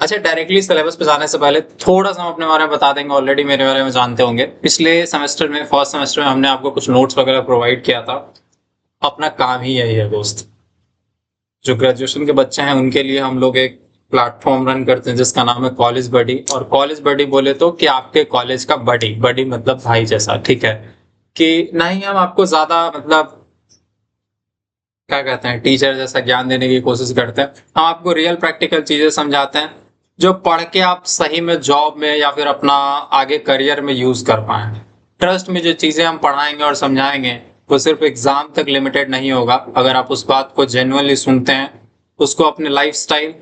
अच्छा, directly syllabus पे जाने से पहले थोड़ा सा हम अपने बारे में बता देंगे। ऑलरेडी मेरे बारे में जानते होंगे, पिछले सेमेस्टर में, फर्स्ट सेमेस्टर में हमने आपको कुछ नोट्स वगैरह प्रोवाइड किया था। अपना काम ही यही है दोस्त। जो ग्रेजुएशन के बच्चे हैं उनके लिए हम लोग एक प्लेटफॉर्म रन करते हैं जिसका नाम है कॉलेज बडी। और कॉलेज बडी बोले तो कि आपके कॉलेज का बडी, बडी मतलब भाई जैसा, ठीक है। कि नहीं हम आपको ज्यादा मतलब क्या कहते हैं, टीचर जैसा ज्ञान देने की कोशिश करते हैं। हम आपको रियल प्रैक्टिकल चीजें समझाते हैं जो पढ़ के आप सही में जॉब में या फिर अपना आगे करियर में यूज कर पाए। ट्रस्ट में जो चीजें हम पढ़ाएंगे और समझाएंगे वो सिर्फ एग्जाम तक लिमिटेड नहीं होगा। अगर आप उस बात को जेन्युइनली सुनते हैं, उसको अपने लाइफ स्टाइल,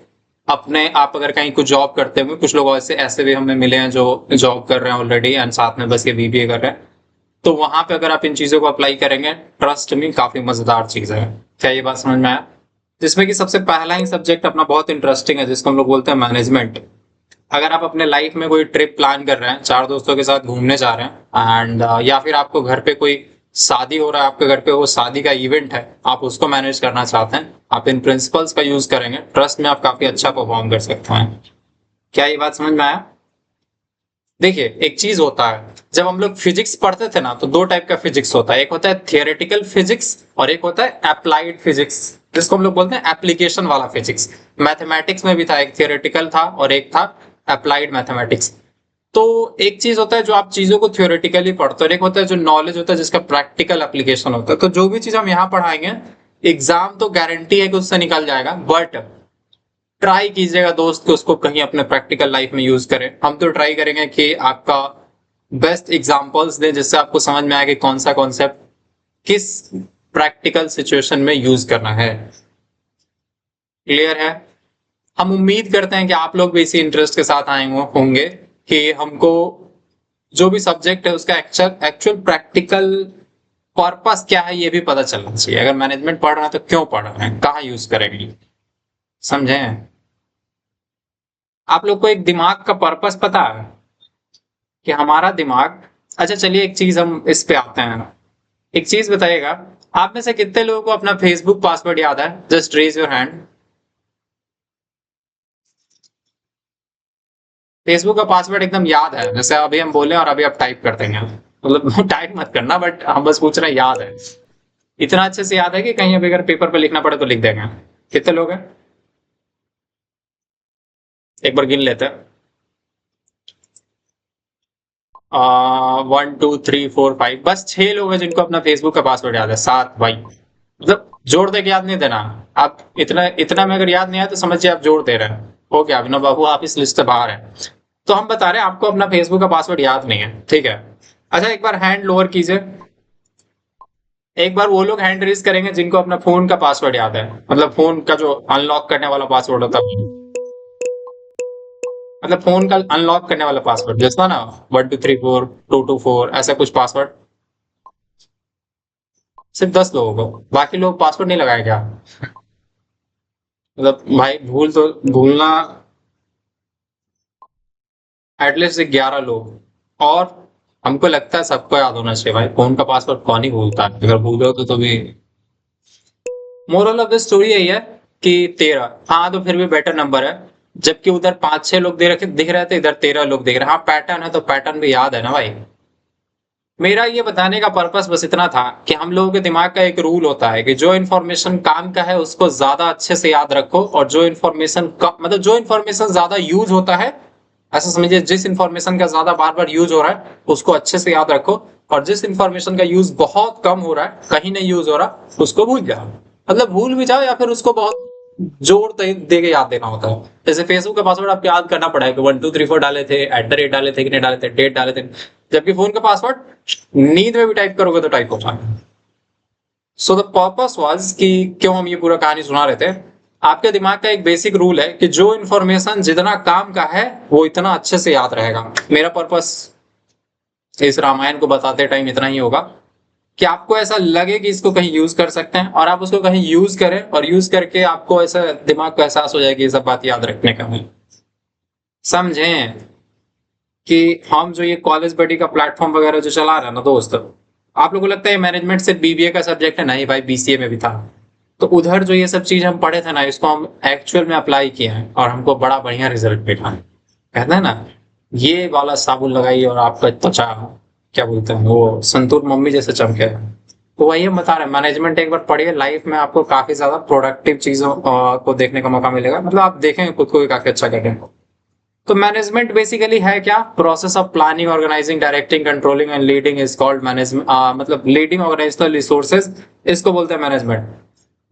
अपने आप अगर कहीं कुछ जॉब करते हुए, कुछ लोग ऐसे ऐसे भी हमें मिले हैं जो जॉब कर रहे हैं ऑलरेडी एंड साथ में बस ये बीबीए कर रहे हैं, तो वहां पे अगर आप इन चीजों को अप्लाई करेंगे, ट्रस्ट में काफी मजेदार चीज है। क्या ये बात समझ में आया? जिसमें कि सबसे पहला ही सब्जेक्ट अपना बहुत इंटरेस्टिंग है जिसको हम लोग बोलते हैं मैनेजमेंट। अगर आप अपने लाइफ में कोई ट्रिप प्लान कर रहे हैं, चार दोस्तों के साथ घूमने जा रहे हैं एंड या फिर आपको घर पे कोई शादी हो रहा है, आपके घर पे वो शादी का इवेंट है, आप उसको मैनेज करना चाहते हैं, आप इन प्रिंसिपल्स का यूज करेंगे, ट्रस्ट में आप काफी अच्छा परफॉर्म कर सकते हैं। क्या ये बात समझ में आया? देखिए, एक चीज होता है, जब हम लोग फिजिक्स पढ़ते थे ना तो दो टाइप का फिजिक्स होता है। एक होता है थियोरेटिकल फिजिक्स और एक होता है अप्लाइड फिजिक्स, जिसको हम लोग बोलते हैं एप्लीकेशन वाला फिजिक्स। मैथमेटिक्स में भी था, एक थियोरेटिकल था और एक था अप्लाइड मैथमेटिक्स। तो एक चीज होता है जो आप चीजों को थियोरेटिकली पढ़ते हो और एक होता है जो नॉलेज होता है जिसका प्रैक्टिकल एप्लीकेशन होता है। तो जो भी चीज हम यहाँ पढ़ाएंगे, एग्जाम तो गारंटी है कि उससे निकल जाएगा, बट ट्राई कीजिएगा दोस्त कि उसको कहीं अपने प्रैक्टिकल लाइफ में यूज करें। हम तो ट्राई करेंगे कि आपका बेस्ट एग्जांपल्स दें जिससे आपको समझ में आए कि कौन सा कॉन्सेप्ट किस प्रैक्टिकल सिचुएशन में यूज करना है। क्लियर है? हम उम्मीद करते हैं कि आप लोग भी इसी इंटरेस्ट के साथ आए होंगे कि हमको जो भी सब्जेक्ट है उसका एक्चुअल एक्चुअल प्रैक्टिकल पर्पस क्या है ये भी पता चलना चाहिए। अगर मैनेजमेंट पढ़ रहे हैं तो क्यों पढ़ रहे हैं, कहाँ यूज करेंगे, समझे? आप लोग को एक दिमाग का पर्पस पता है कि हमारा दिमाग। अच्छा चलिए, एक चीज हम इस पे आते हैं। एक चीज बताइएगा, आप में से कितने लोगों को अपना फेसबुक पासवर्ड याद है? Just raise your hand. Facebook का पासवर्ड एकदम याद है? जैसे अभी हम बोले और अभी आप टाइप कर देंगे, मतलब टाइप मत करना, बट हम बस पूछ रहे हैं याद है? इतना अच्छे से याद है कि कहीं अभी अगर पेपर पे लिखना पड़े तो लिख देंगे? कितने लोग हैं, एक बार गिन लेते हैं। 1 2 3 4 5, बस 6 लोग हैं जिनको अपना फेसबुक का पासवर्ड याद है। 7 भाई, मतलब जोड़ दे के याद नहीं देना। आप इतना इतना में अगर याद नहीं आया तो समझिए आप जोड़ दे रहे हैं। हो गया अभिनव बाबू, आप इस लिस्ट से बाहर हैं। तो हम बता रहे हैं आपको अपना फेसबुक का पासवर्ड याद नहीं है, ठीक है? अच्छा, एक बार हैंड लोअर कीजिए। एक बार वो लोग हैंड रेज करेंगे जिनको अपना फोन का पासवर्ड याद है, मतलब फोन का जो अनलॉक करने वाला पासवर्ड होता है, मतलब फोन का अनलॉक करने वाला पासवर्ड जैसा ना, 1 2 3 4 2 2 4 ऐसा कुछ पासवर्ड। सिर्फ 10 लोगों को, बाकी लोग पासवर्ड नहीं लगाए क्या? मतलब भाई भूल तो भूलना, एटलीस्ट 11 लोग। और हमको लगता है सबको याद होना चाहिए भाई, फोन का पासवर्ड कौन ही भूलता है? अगर भूल रहे हो तो भी मोरल ऑफ द स्टोरी यही है कि 13, हाँ तो फिर भी बेटर नंबर है। जबकि उधर 5 6 लोग दे रखे दिख रहे थे, इधर 13 लोग दिख रहे हैं। हाँ पैटर्न है तो पैटर्न भी याद है ना भाई। मेरा ये बताने का पर्पस बस इतना था कि हम लोगों के दिमाग का एक रूल होता है कि जो इन्फॉर्मेशन काम का है उसको ज्यादा अच्छे से याद रखो, और जो इन्फॉर्मेशन कम, मतलब जो इन्फॉर्मेशन ज्यादा यूज होता है, ऐसा समझिए जिस इन्फॉर्मेशन का ज्यादा बार बार यूज हो रहा है उसको अच्छे से याद रखो, और जिस इन्फॉर्मेशन का यूज बहुत कम हो रहा है, कहीं नहीं यूज हो रहा, उसको भूल जाओ। मतलब भूल भी जाओ या फिर उसको बहुत जोर दे के याद देना होता है। जैसे फेसबुक का पासवर्ड आपको याद करना पड़ेगा, 1 2 3 4 डाले थे, @ डाले थे कि नहीं डाले थे, डेट डाले थे। जबकि फोन का पासवर्ड नींद में भी टाइप करोगे तो टाइप हो जाएगा। सो द पर्पस वाज कि क्यों हम ये पूरा कहानी सुना रहे थे, आपके दिमाग का एक बेसिक रूल है कि जो इन्फॉर्मेशन जितना काम का है वो इतना अच्छे से याद रहेगा। मेरा पर्पस इस रामायण को बताते टाइम इतना ही होगा कि आपको ऐसा लगे कि इसको कहीं यूज कर सकते हैं और आप उसको कहीं यूज करें, और यूज करके आपको ऐसा दिमाग को एहसास हो जाए कि ये सब बात याद रखने का है। समझें कि हम जो ये कॉलेज बडी का प्लेटफॉर्म वगैरह जो चला रहे हैं ना दोस्त, आप लोगों को लगता है मैनेजमेंट सिर्फ बीबीए का सब्जेक्ट है? नहीं भाई, बीसीए में भी था। तो उधर जो ये सब चीज हम पढ़े थे ना, इसको हम एक्चुअल में अप्लाई किए हैं और हमको बड़ा बढ़िया रिजल्ट मिला है। कहते हैं ना, ये वाला साबुन लगाइए और आपका त्वचा, क्या बोलते हैं वो, संतूर मम्मी जैसे चमके। तो वही हम बता रहे हैं, मैनेजमेंट एक बार पढ़िए, लाइफ में आपको काफी ज्यादा प्रोडक्टिव चीजों को देखने का मौका मिलेगा, मतलब आप देखेंगे खुद को भी काफी अच्छा करेंगे। तो मैनेजमेंट बेसिकली है क्या, process of planning, organising, directing, controlling and leading is called management, मतलब लीडिंग ऑर्गेनाइजेशनल रिसोर्सेज, इसको बोलते हैं मैनेजमेंट।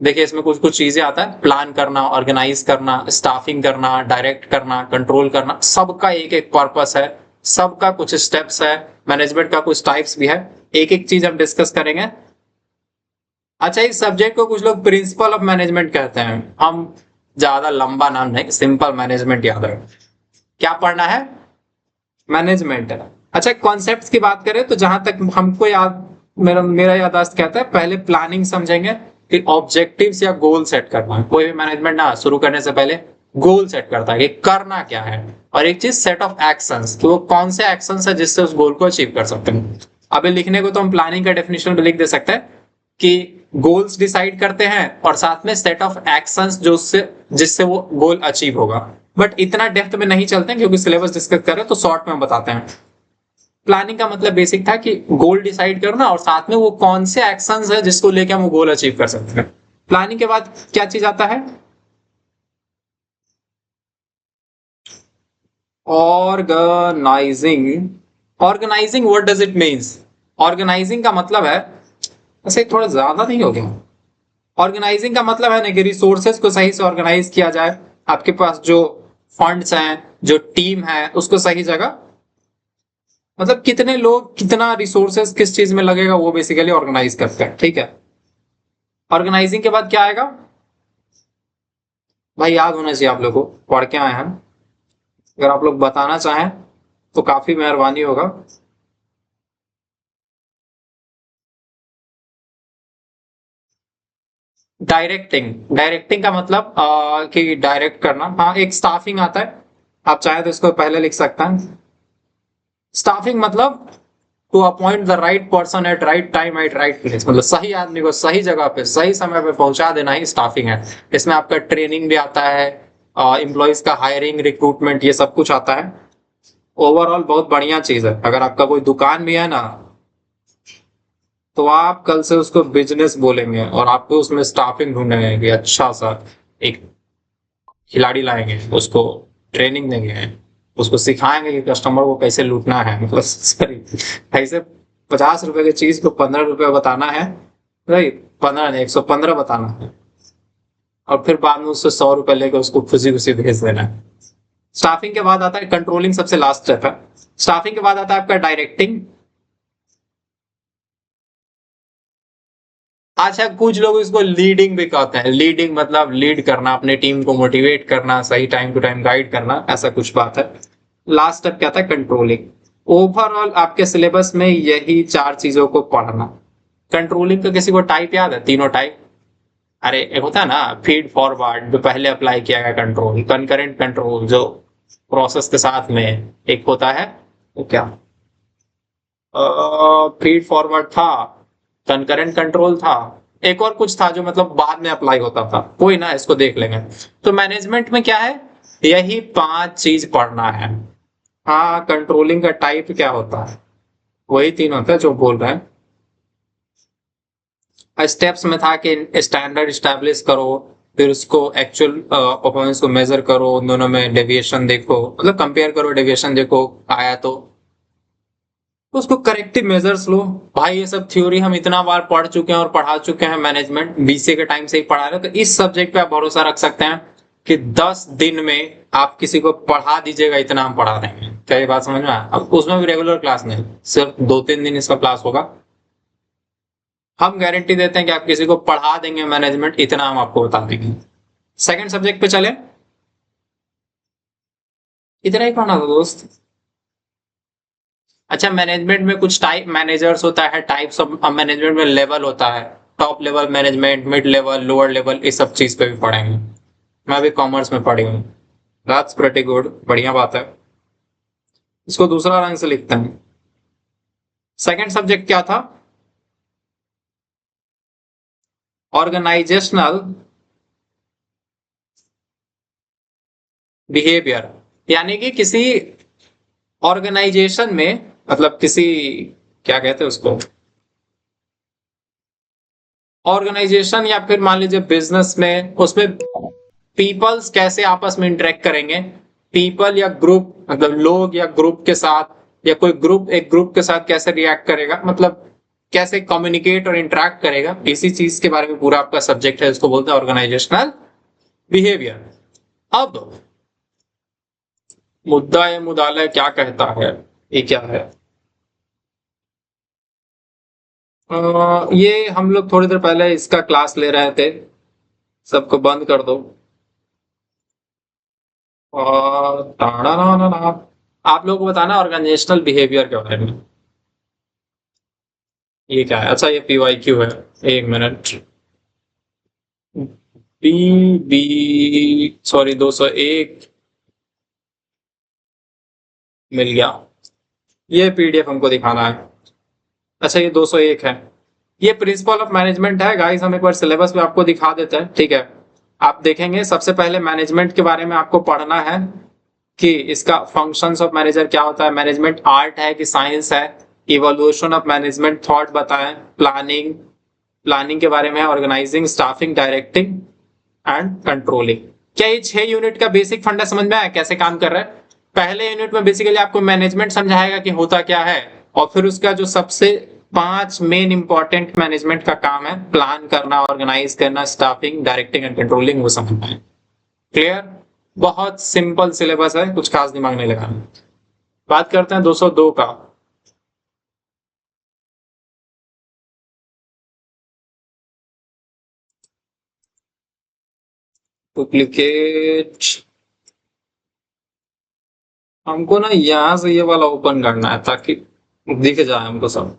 देखिए इसमें कुछ कुछ चीजें आता है, प्लान करना, ऑर्गेनाइज करना, स्टाफिंग करना, डायरेक्ट करना, कंट्रोल करना, सबका एक एक पर्पस है, सबका कुछ स्टेप्स है, मैनेजमेंट का कुछ टाइप्स भी है, एक एक चीज हम डिस्कस करेंगे। अच्छा, इस सब्जेक्ट को कुछ लोग प्रिंसिपल ऑफ मैनेजमेंट कहते हैं, हम ज्यादा लंबा नाम नहीं, सिंपल मैनेजमेंट याद है। क्या पढ़ना है, मैनेजमेंट है। अच्छा, कॉन्सेप्ट्स की बात करें तो जहां तक हमको याद, मेरा मेरा याददाश्त कहता है, पहले प्लानिंग समझेंगे कि ऑब्जेक्टिव्स या गोल सेट करना है। कोई भी मैनेजमेंट ना शुरू करने से पहले गोल सेट करता है कि करना क्या है, और एक चीज सेट ऑफ एक्शंस, कि वो कौन से एक्शंस है जिससे उस गोल को अचीव कर सकते हैं। अभी लिखने को तो हम प्लानिंग का डेफिनेशन भी लिख दे सकते हैं कि गोल्स डिसाइड करते हैं और साथ में सेट ऑफ एक्शंस जो उससे जिससे वो गोल अचीव होगा। बट इतना डेप्थ में नहीं चलते हैं क्योंकि सिलेबस डिस्कस कर रहे हैं, तो शॉर्ट में हम बताते हैं। प्लानिंग का मतलब बेसिक था कि गोल डिसाइड करना और साथ में वो कौन से एक्शंस है जिसको लेके हम वो गोल अचीव कर सकते हैं। प्लानिंग के बाद क्या चीज आता है, organising. Organising what does it means, organising का मतलब है, ऐसे थोड़ा ज्यादा नहीं हो गया। ऑर्गेनाइजिंग का मतलब है ना कि रिसोर्सेज को सही से ऑर्गेनाइज किया जाए, आपके पास जो फंड्स हैं, जो टीम है, उसको सही जगह, मतलब कितने लोग, कितना रिसोर्सेज किस चीज में लगेगा, वो बेसिकली ऑर्गेनाइज करते हैं। ठीक है, ऑर्गेनाइजिंग के बाद क्या आएगा भाई, याद होना चाहिए आप लोगों को, पढ़ के आए हैं, अगर आप लोग बताना चाहें तो काफी मेहरबानी होगा। डायरेक्टिंग, डायरेक्टिंग का मतलब कि डायरेक्ट करना, हाँ एक स्टाफिंग आता है, आप चाहे तो इसको पहले लिख सकते हैं। स्टाफिंग मतलब to appoint the right person at right time at right place, मतलब सही आदमी को सही जगह पे सही समय पे पहुंचा देना ही स्टाफिंग है। इसमें आपका ट्रेनिंग भी आता है, एम्प्लॉयज का हायरिंग, रिक्रूटमेंट, ये सब कुछ आता है। ओवरऑल बहुत बढ़िया चीज है। अगर आपका कोई दुकान भी है ना, तो आप कल से उसको बिजनेस बोलेंगे और आपको उसमें स्टाफिंग ढूंढेंगे कि अच्छा सा एक खिलाड़ी लाएंगे, उसको ट्रेनिंग देंगे, उसको सिखाएंगे कि कस्टमर को कैसे लूटना है, मतलब सॉरी, कैसे 50 रुपए की चीज को 15 रुपए बताना है, राइट, 15 नहीं 115 बताना है, और फिर बाद में उससे 100 रुपए लेकर उसको खुशी खुशी भेज देना है। स्टाफिंग के बाद आता है कंट्रोलिंग, सबसे लास्ट स्टेप है। स्टाफिंग के बाद आता है आपका डायरेक्टिंग। अच्छा, कुछ लोग इसको लीडिंग भी कहते हैं, लीडिंग मतलब लीड करना, अपने टीम को मोटिवेट करना, सही टाइम टू टाइम गाइड करना, ऐसा कुछ बात है। लास्ट स्टेप क्या था, कंट्रोलिंग। ओवरऑल आपके सिलेबस में यही चार चीजों को पढ़ना। कंट्रोलिंग का किसी को टाइप याद है, तीनों टाइप, अरे एक होता है ना फीड फॉरवर्ड, जो पहले अप्लाई किया गया कंट्रोल, कंकरेंट कंट्रोल जो प्रोसेस के साथ में एक होता है, वो क्या, फीड फॉरवर्ड था, कंकरेंट कंट्रोल था, एक और कुछ था जो मतलब बाद में अप्लाई होता था, कोई ना, इसको देख लेंगे। तो मैनेजमेंट में क्या है, यही पांच चीज पढ़ना है। हाँ, कंट्रोलिंग का टाइप क्या होता है, वही तीन होता है जो बोल रहे हैं। स्टेप्स में था कि स्टैंडर्ड स्टैब्लिश करो, फिर उसको एक्चुअल परफॉर्मेंस को मेजर करो, उन दोनों में डेविएशन देखो, मतलब कंपेयर करो, डेविएशन देखो आया तो उसको करेक्टिव मेजर्स लो। भाई ये सब थ्योरी हम इतना बार पढ़ चुके हैं और पढ़ा चुके हैं, मैनेजमेंट बीसीए के टाइम से ही पढ़ा रहे, तो इस सब्जेक्ट पे आप भरोसा रख सकते हैं कि 10 दिन में आप किसी को पढ़ा दीजिएगा, इतना हम पढ़ा देंगे। क्या ये बात समझ में आया? अब उसमें भी रेगुलर क्लास नहीं, सिर्फ 2-3 दिन इसका क्लास होगा। हम गारंटी देते हैं कि आप किसी को पढ़ा देंगे मैनेजमेंट, इतना हम आपको बता देंगे। सेकंड सब्जेक्ट पे चले, इतना ही पढ़ना था दोस्त। अच्छा, मैनेजमेंट में कुछ टाइप मैनेजर्स होता है, टाइप्स ऑफ मैनेजमेंट में लेवल होता है, top level management, mid level, lower level, इस सब चीज पे भी पढ़ेंगे। मैं भी कॉमर्स में पढ़ी हूँ। दैट्स प्रेटी गुड, बढ़िया बात है। इसको दूसरा रंग से लिखते हैं। सेकंड सब्जेक्ट क्या था, ऑर्गेनाइजेशनल बिहेवियर, यानी कि किसी ऑर्गेनाइजेशन में, मतलब किसी, क्या कहते हैं उसको, ऑर्गेनाइजेशन या फिर मान लीजिए बिजनेस में, उसमें पीपल्स कैसे आपस में इंटरेक्ट करेंगे, पीपल या ग्रुप, मतलब लोग या ग्रुप के साथ, या कोई ग्रुप एक ग्रुप के साथ कैसे रिएक्ट करेगा, मतलब कैसे कम्युनिकेट और इंटरेक्ट करेगा, इसी चीज के बारे में पूरा आपका सब्जेक्ट है, इसको बोलते हैं ऑर्गेनाइजेशनल बिहेवियर। अब मुद्दा या मुदालय क्या कहता है, ये क्या है? ये हम लोग थोड़ी देर पहले इसका क्लास ले रहे थे, सबको बंद कर दो। और आप लोगों को बताना ऑर्गेनाइजेशनल बिहेवियर के बारे में। ये क्या है? अच्छा, ये PYQ है। एक मिनट। बी बी सॉरी 201 मिल गया। ये PDF हमको दिखाना है। अच्छा, ये 201 है। ये प्रिंसिपल ऑफ मैनेजमेंट है गाइस, हम एक बार सिलेबस में आपको दिखा देते हैं, ठीक है। आप देखेंगे सबसे पहले मैनेजमेंट के बारे में आपको पढ़ना है कि इसका फंक्शंस ऑफ मैनेजर क्या होता है, मैनेजमेंट आर्ट है कि साइंस है, इवोल्यूशन ऑफ मैनेजमेंट थॉट बताएं, प्लानिंग, प्लानिंग के बारे में, organising, staffing, directing and controlling. क्या ये 6 यूनिट का बेसिक फंडा समझ में आया कैसे काम कर रहा है? पहले यूनिट में बेसिकली आपको मैनेजमेंट समझाएगा कि होता क्या है, और फिर उसका जो सबसे 5 मेन इंपॉर्टेंट मैनेजमेंट का काम है, प्लान करना, ऑर्गेनाइज करना, स्टाफिंग, डायरेक्टिंग एंड कंट्रोलिंग, वो समझना है। क्लियर? बहुत सिंपल सिलेबस है, कुछ खास दिमाग नहीं लगाना। बात करते हैं 202 का। डुप्लीकेट हमको ना यहां से ये वाला ओपन करना है ताकि दिख जाए हमको सब।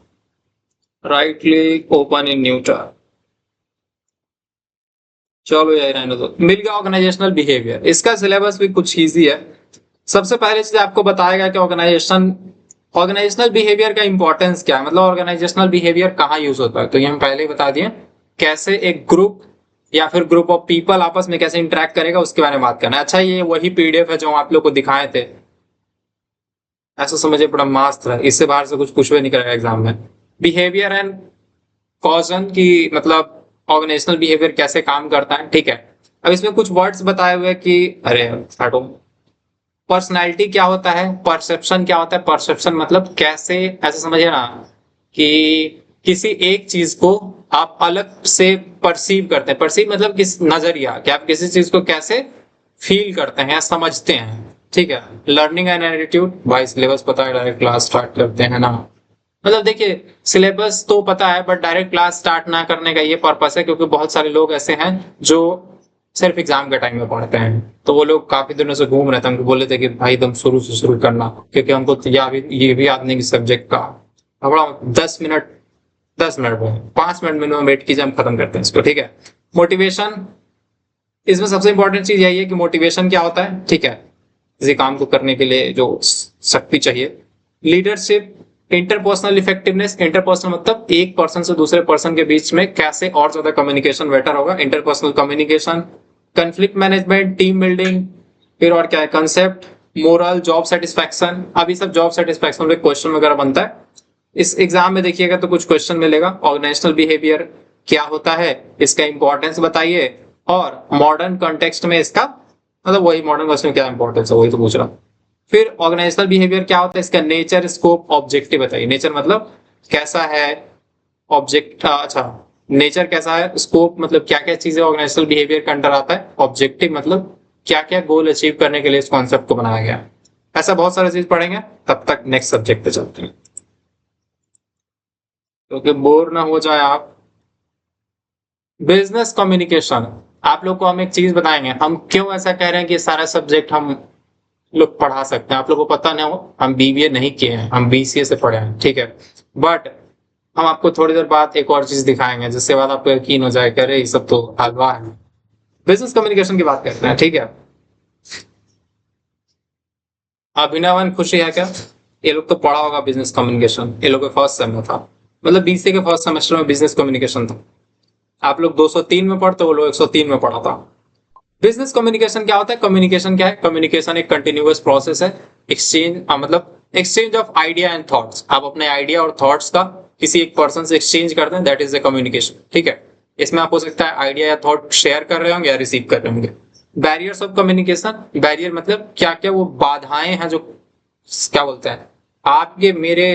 Right click, open in new tab. चलो यही रहने दो। मिल गया ऑर्गेनाइजेशनल बिहेवियर। इसका सिलेबस भी कुछ इजी है। सबसे पहले चीज आपको बताएगा कि ऑर्गेनाइजेशनल बिहेवियर का इंपॉर्टेंस क्या है, मतलब ऑर्गेनाइजेशनल बिहेवियर कहाँ यूज होता है, तो ये हम पहले ही बता दिए। कैसे एक ग्रुप या फिर ग्रुप ऑफ पीपल आपस में कैसे इंटरेक्ट करेगा उसके बारे में बात करना है। अच्छा, ये वही PDF है जो आप लोग को दिखाए थे, ऐसा समझिए बड़ा मस्त है, इससे बाहर से कुछ पूछवे नहीं करेगा एग्जाम में। बिहेवियर एंड कॉजन की, मतलब ऑर्गेनाइजेशनल बिहेवियर कैसे काम करता है, ठीक है। अब इसमें कुछ वर्ड्स बताए हुए कि, अरे हटो, पर्सनैलिटी क्या होता है, परसेप्शन क्या होता है, परसेप्शन मतलब कैसे, ऐसा समझिए ना कि किसी एक चीज को आप अलग से परसीव करते हैं, परसीव मतलब किस नजरिया, कि आप किसी चीज को कैसे फील करते हैं या समझते हैं, ठीक है। लर्निंग एंड एटीट्यूड, भाई सिलेबस पता है, डायरेक्ट क्लास स्टार्ट करते हैं ना। मतलब देखिए, सिलेबस तो पता है बट डायरेक्ट क्लास स्टार्ट ना करने का ये पर्पस है क्योंकि बहुत सारे लोग ऐसे हैं जो सिर्फ एग्जाम के टाइम में पढ़ते हैं, तो वो लोग काफी दिनों से घूम रहे थे, हमको बोले थे कि भाई तुम शुरू से शुरू करना, क्योंकि हमको तो ये भी याद नहीं कि सब्जेक्ट का बड़ा 10 मिनट, 10 मिनट वो 5 मिनट मिनिमम वेट कीजिए, हम खत्म करते हैं इसको, ठीक है। मोटिवेशन, इसमें सबसे इंपॉर्टेंट चीज यही है कि मोटिवेशन क्या होता है, ठीक है, किसी काम को करने के लिए जो शक्ति चाहिए। लीडरशिप, इंटरपर्सनल इफेक्टिवनेस, इंटरपर्सनल मतलब एक पर्सन से दूसरे पर्सन के बीच में कैसे और ज्यादा कम्युनिकेशन बेटर होगा, interpersonal communication. Conflict management, team building, फिर और क्या है, कंसेप्ट, मोरल, जॉब सेटिस्फैक्शन। अभी सब जॉब सेटिस्फैक्शन पे क्वेश्चन वगैरह बनता है, इस एग्जाम में देखिएगा तो कुछ क्वेश्चन मिलेगा। ऑर्गेनाइजेशनल बिहेवियर क्या होता है, इसका इंपॉर्टेंस बताइए, और मॉडर्न कॉन्टेक्स्ट में इसका, मतलब वही मॉडर्न वर्ष में क्या इंपॉर्टेंस है वही तो पूछ रहा हूँ। फिर ऑर्गेनाइजेशनल बिहेवियर क्या होता है, इसका नेचर, स्कोप, ऑब्जेक्टिव बताइए। नेचर मतलब कैसा है, ऑब्जेक्ट, अच्छा, नेचर कैसा है, स्कोप मतलब क्या क्या चीजें ऑर्गेनाइजेशनल बिहेवियर के अंडर आता है, ऑब्जेक्टिव मतलब क्या क्या गोल अचीव करने के लिए इस कॉन्सेप्ट को बनाया गया। ऐसा बहुत सारा चीज पढ़ेंगे, तब तक नेक्स्ट सब्जेक्ट पे चलते हैं क्योंकि बोर ना हो जाए आप। बिजनेस कम्युनिकेशन, आप लोग को हम एक चीज बताएंगे, हम क्यों ऐसा कह रहे हैं कि सारा सब्जेक्ट हम लोग पढ़ा सकते हैं। आप लोगों को पता नहीं हो, हम BBA नहीं किए हैं, हम BCA से पढ़े हैं, ठीक है। बट हम आपको थोड़ी देर बाद एक और चीज दिखाएंगे जिसके बाद आपको यकीन हो जाए कि अरे ये सब तो हलवा है। बिजनेस कम्युनिकेशन की बात करते हैं, ठीक है। अभिनवन खुशी है क्या? ये लोग तो पढ़ा होगा बिजनेस कम्युनिकेशन, ये लोग के फर्स्ट सेम में था, मतलब BCA के फर्स्ट सेमेस्टर में बिजनेस कम्युनिकेशन था। आप लोग 203 में पढ़ते, वो लोग 103 में पढ़ा था। बिजनेस कम्युनिकेशन क्या होता है? कम्युनिकेशन क्या है? कम्युनिकेशन एक कंटिन्यूअस प्रोसेस है, एक्सचेंज मतलब exchange of idea and thoughts. आप अपने आइडिया और थॉट्स का किसी एक पर्सन से एक्सचेंज करते हैं, दैट इज द कम्युनिकेशन। ठीक है, इसमें आप हो सकता है आइडिया या थॉट शेयर कर रहे होंगे या रिसीव कर रहे होंगे। बैरियर्स ऑफ कम्युनिकेशन, बैरियर मतलब क्या क्या वो बाधाएं हैं जो, क्या बोलते हैं, आपके मेरे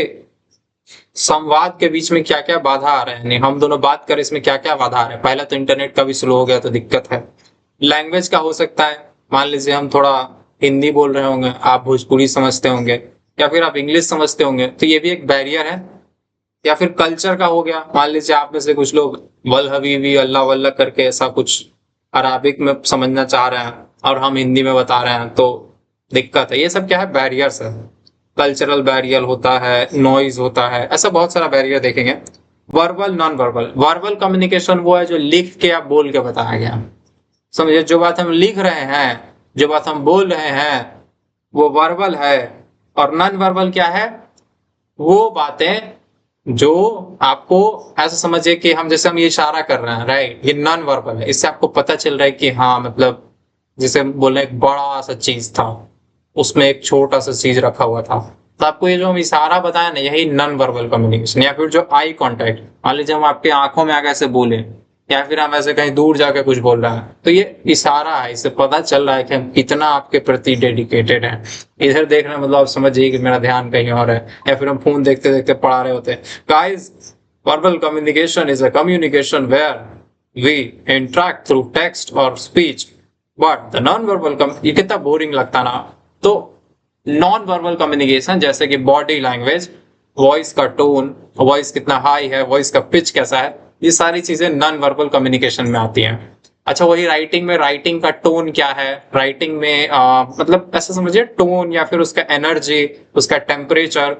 संवाद के बीच में क्या क्या बाधा आ रहे हैं, नहीं हम दोनों बात करें इसमें क्या क्या बाधा आ रहे हैं। पहला तो इंटरनेट का भी स्लो हो गया तो दिक्कत है। लैंग्वेज का हो सकता है, मान लीजिए हम थोड़ा हिंदी बोल रहे होंगे, आप भोजपुरी समझते होंगे या फिर आप इंग्लिश समझते होंगे, तो ये भी एक बैरियर है। या फिर कल्चर का हो गया, मान लीजिए आप में से कुछ लोग वल हबीबी अल्लाह वल्ला करके ऐसा कुछ अराबिक में समझना चाह रहे हैं और हम हिंदी में बता रहे हैं, तो दिक्कत है। ये सब क्या है? बैरियर्स है। कल्चरल बैरियर होता है, नॉइज होता है, ऐसा बहुत सारा बैरियर देखेंगे। Verbal, non verbal. Verbal communication वो है जो लिख के या बोल के बताया गया, समझे? जो बात हम लिख रहे हैं, जो बात हम बोल रहे हैं, वो वर्बल है। और नॉन वर्बल क्या है? वो बातें जो आपको ऐसा समझिए कि हम जैसे हम ये इशारा कर रहे हैं, राइट, ये नॉन वर्बल है। इससे आपको पता चल रहा है कि हाँ मतलब जैसे हम बोले एक बड़ा सा चीज था, उसमें एक छोटा सा चीज रखा हुआ था। तो आपको ये जो हम इशारा बताया ना, यही नॉन वर्बल कम्युनिकेशन। या फिर जो आई कांटेक्ट, मान लीजिए हम आपके आंखों में आगे ऐसे बोले या फिर हम ऐसे कहीं दूर जाके कुछ बोल रहे हैं, तो ये इशारा है, इससे पता चल रहा है कि हम कितना आपके प्रति डेडिकेटेड हैं। इधर देख रहे हैं मतलब आप समझिए कि मेरा ध्यान कहीं और है, या फिर हम फोन देखते देखते पढ़ा रहे होते हैं। Guys, verbal communication is a communication where we interact through text or speech, but the non-verbal ये कितना बोरिंग लगता ना। तो नॉन वर्बल कम्युनिकेशन जैसे कि बॉडी लैंग्वेज, वॉइस का टोन, वॉइस कितना हाई है, वॉइस का पिच कैसा है, ये सारी चीजें नॉन वर्बल कम्युनिकेशन में आती हैं। अच्छा, वही राइटिंग में, राइटिंग का टोन क्या है, राइटिंग में मतलब ऐसा समझिए टोन या फिर उसका एनर्जी, उसका टेम्परेचर।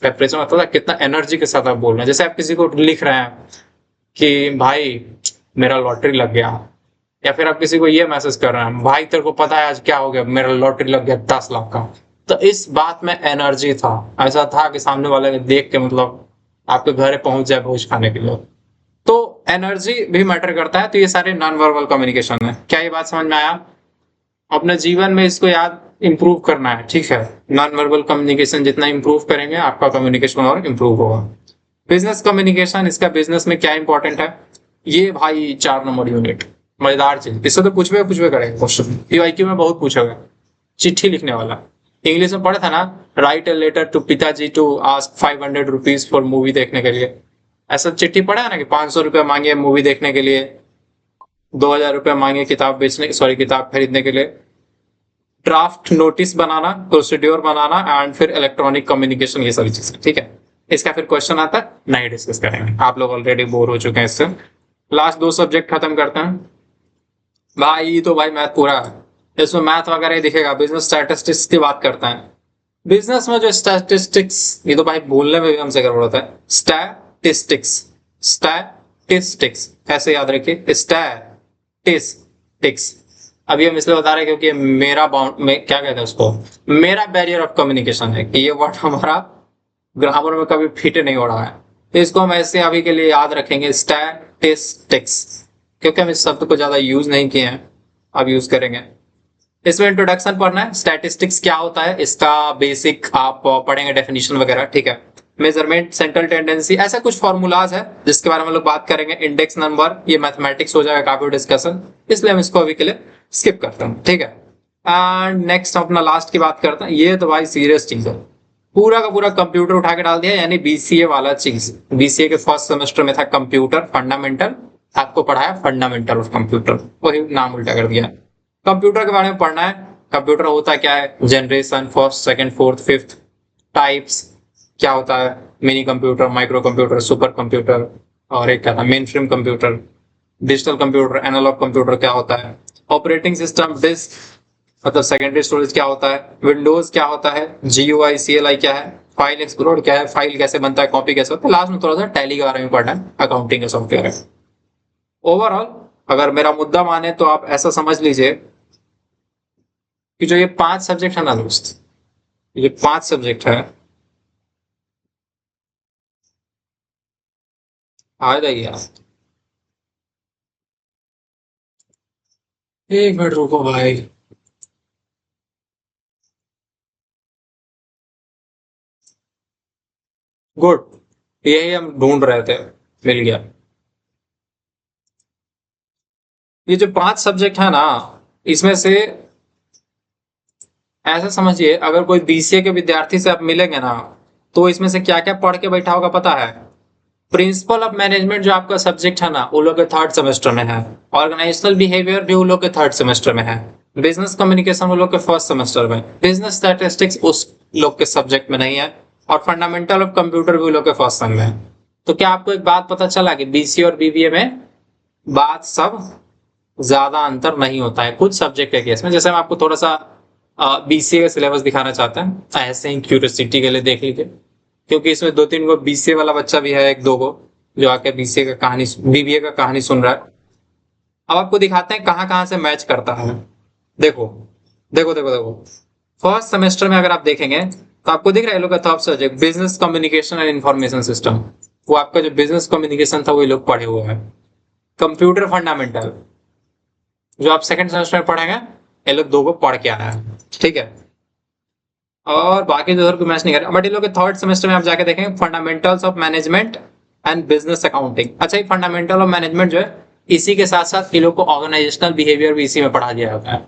टेम्परेचर मतलब कितना एनर्जी के साथ आप बोल रहे हैं। जैसे आप किसी को लिख रहे हैं कि भाई मेरा लॉटरी लग गया, या फिर आप किसी को ये मैसेज कर रहे हैं, भाई तेरे को पता है आज क्या हो गया, मेरा लॉटरी लग गया 10 लाख का। तो इस बात में एनर्जी था, ऐसा था कि सामने वाले ने देख के मतलब आपके घर पहुंच जाए भोज खाने के लिए। तो एनर्जी भी मैटर करता है। तो ये सारे नॉन वर्बल कम्युनिकेशन है। क्या ये बात समझ में आया? अपने जीवन में इसको याद इंप्रूव करना है, ठीक है। नॉन वर्बल कम्युनिकेशन जितना इंप्रूव करेंगे आपका कम्युनिकेशन और इंप्रूव होगा। बिजनेस कम्युनिकेशन, इसका बिजनेस में क्या इंपॉर्टेंट है? ये भाई 4 नंबर यूनिट, मजेदार चीज, इससे तो पूछवे करेंगे क्वेश्चन, पीवाईक्यू में बहुत पूछा गया। चिट्ठी लिखने वाला, इंग्लिश में पढ़ा था ना, राइट ए लेटर टू पिताजी to ask 500 rupees for movie देखने के लिए। ऐसा चिट्ठी पढ़ा है ना कि 500 रुपया मांगे मूवी देखने के लिए, 2000 रुपया मांगे किताब बेचने, सॉरी किताब खरीदने के लिए। Draft notice banana, procedure banana, and फिर इलेक्ट्रॉनिक कम्युनिकेशन, ये सारी चीजें, ठीक है। इसका फिर क्वेश्चन आता है, नहीं डिस्कस करेंगे, आप लोग ऑलरेडी बोर हो चुके हैं इससे। लास्ट 2 सब्जेक्ट खत्म करते हैं। भाई तो भाई मैथ पूरा है, इसमें मैथ वगैरह ही दिखेगा। बिजनेस स्टैटिस्टिक्स की बात करते हैं। बिजनेस में जो स्टैटिस्टिक्स, ये तो भाई बोलने में भी हमसे गड़बड़ होता है। स्टैटिस्टिक्स, स्टैटिस्टिक्स ऐसे याद रखिए, स्टैटिस्टिक्स। अभी हम इसलिए बता रहे हैं क्योंकि मेरा बाउंड में क्या कहते हैं उसको, मेरा बैरियर ऑफ कम्युनिकेशन है कि ये वर्ड हमारा ग्रामर में कभी फिट नहीं हो रहा है। तो इसको हम ऐसे अभी के लिए याद रखेंगे, स्टैटिस्टिक्स, क्योंकि हम इस शब्द को ज्यादा यूज नहीं किए हैं, अब यूज करेंगे। इसमें इंट्रोडक्शन पढ़ना है, स्टैटिस्टिक्स क्या होता है इसका बेसिक आप पढ़ेंगे, डेफिनेशन वगैरह, ठीक है। मेजरमेंट, सेंट्रल टेंडेंसी, ऐसा कुछ फॉर्मूलाज है जिसके बारे में लोग बात करेंगे। इंडेक्स नंबर, ये मैथमेटिक्स हो जाएगा काफी डिस्कशन, इसलिए हम इसको अभी के लिए स्किप करते हैं, ठीक है। एंड नेक्स्ट अपना लास्ट की बात करते हैं। ये तो भाई सीरियस चीज है, पूरा का पूरा कंप्यूटर उठा के डाल दिया, यानी बीसीए वाला चीज। बीसीए के फर्स्ट सेमेस्टर में था कंप्यूटर फंडामेंटल, आपको पढ़ाया फंडामेंटल ऑफ कंप्यूटर, वही नाम उल्टा कर दिया। कंप्यूटर के बारे में पढ़ना है, कंप्यूटर होता क्या है, generation, first second fourth fifth, types क्या होता है, mini computer, micro computer, super computer, और एक क्या था, main frame computer, digital computer, analogue computer क्या होता है, ऑपरेटिंग सिस्टम, डिस्क मतलब सेकेंडरी स्टोरेज क्या होता है, विंडोज क्या होता है, जीयूआई सीएलआई क्या है, फाइल एक्सप्लोर क्या है, फाइल कैसे बनता है, कॉपी कैसे होता है। लास्ट में थोड़ा सा टैली के बारे में पढ़ना है, अकाउंटिंग का सॉफ्टवेयर है। ओवरऑल अगर मेरा मुद्दा माने तो आप ऐसा समझ लीजिए कि जो ये 5 सब्जेक्ट है ना दोस्त, ये 5 सब्जेक्ट है, आ जाइए आप, एक मिनट रुको भाई। गुड, यही हम ढूंढ रहे थे, मिल गया। ये जो 5 सब्जेक्ट है ना, इसमें से ऐसा समझिए, अगर कोई बीसीए के विद्यार्थी से आप मिलेंगे ना, तो इसमें से क्या क्या पढ़ के बैठा होगा पता है? प्रिंसिपल ऑफ मैनेजमेंट जो आपका सब्जेक्ट है ना, वो लोग के 3rd सेमेस्टर में है। ऑर्गेनाइजेशनल बिहेवियर भी वो लोग के 3rd सेमेस्टर में है। बिजनेस कम्युनिकेशन वो लोग के 1st सेमेस्टर में। बिजनेस स्टैटिस्टिक्स उस लोग के सब्जेक्ट में नहीं है। और फंडामेंटल ऑफ कंप्यूटर भी वो लोग के 1st सेम में है। तो क्या आपको एक बात पता चला कि बीसीए और बीबीए में बात सब ज्यादा अंतर नहीं होता है कुछ सब्जेक्ट के केस में। जैसे हम आपको थोड़ा सा बीसीए का सिलेबस दिखाना चाहते हैं, ऐसे ही क्यूरियोसिटी के लिए देख लीजिए, क्योंकि इसमें 2-3 को बीसीए वाला बच्चा भी है, 1-2 को जो आके बीसीए का कहानी बीबीए का कहानी सुन रहा है। अब आपको दिखाते हैं कहाँ कहाँ से मैच करता है। देखो देखो देखो देखो, 1st सेमेस्टर में अगर आप देखेंगे तो आपको दिख रहा है लोग का top subject business communication and information system. वो आपका जो बिजनेस कम्युनिकेशन था वो लोग पढ़े हुए हैं। कंप्यूटर फंडामेंटल जो आप 2nd सेमेस्टर में पढ़ेंगे, ये लोग 2 को पढ़ के आया है, ठीक है। और बाकी जो कोई मैच नहीं कर, बट ये लोग के 3rd सेमेस्टर में आप जाके देखेंगे fundamentals of management and business accounting. अच्छा, ये फंडामेंटल ऑफ मैनेजमेंट जो है, इसी के साथ साथ ये लोग को ऑर्गेनाइजेशनल बिहेवियर भी इसी में पढ़ा दिया जाता है,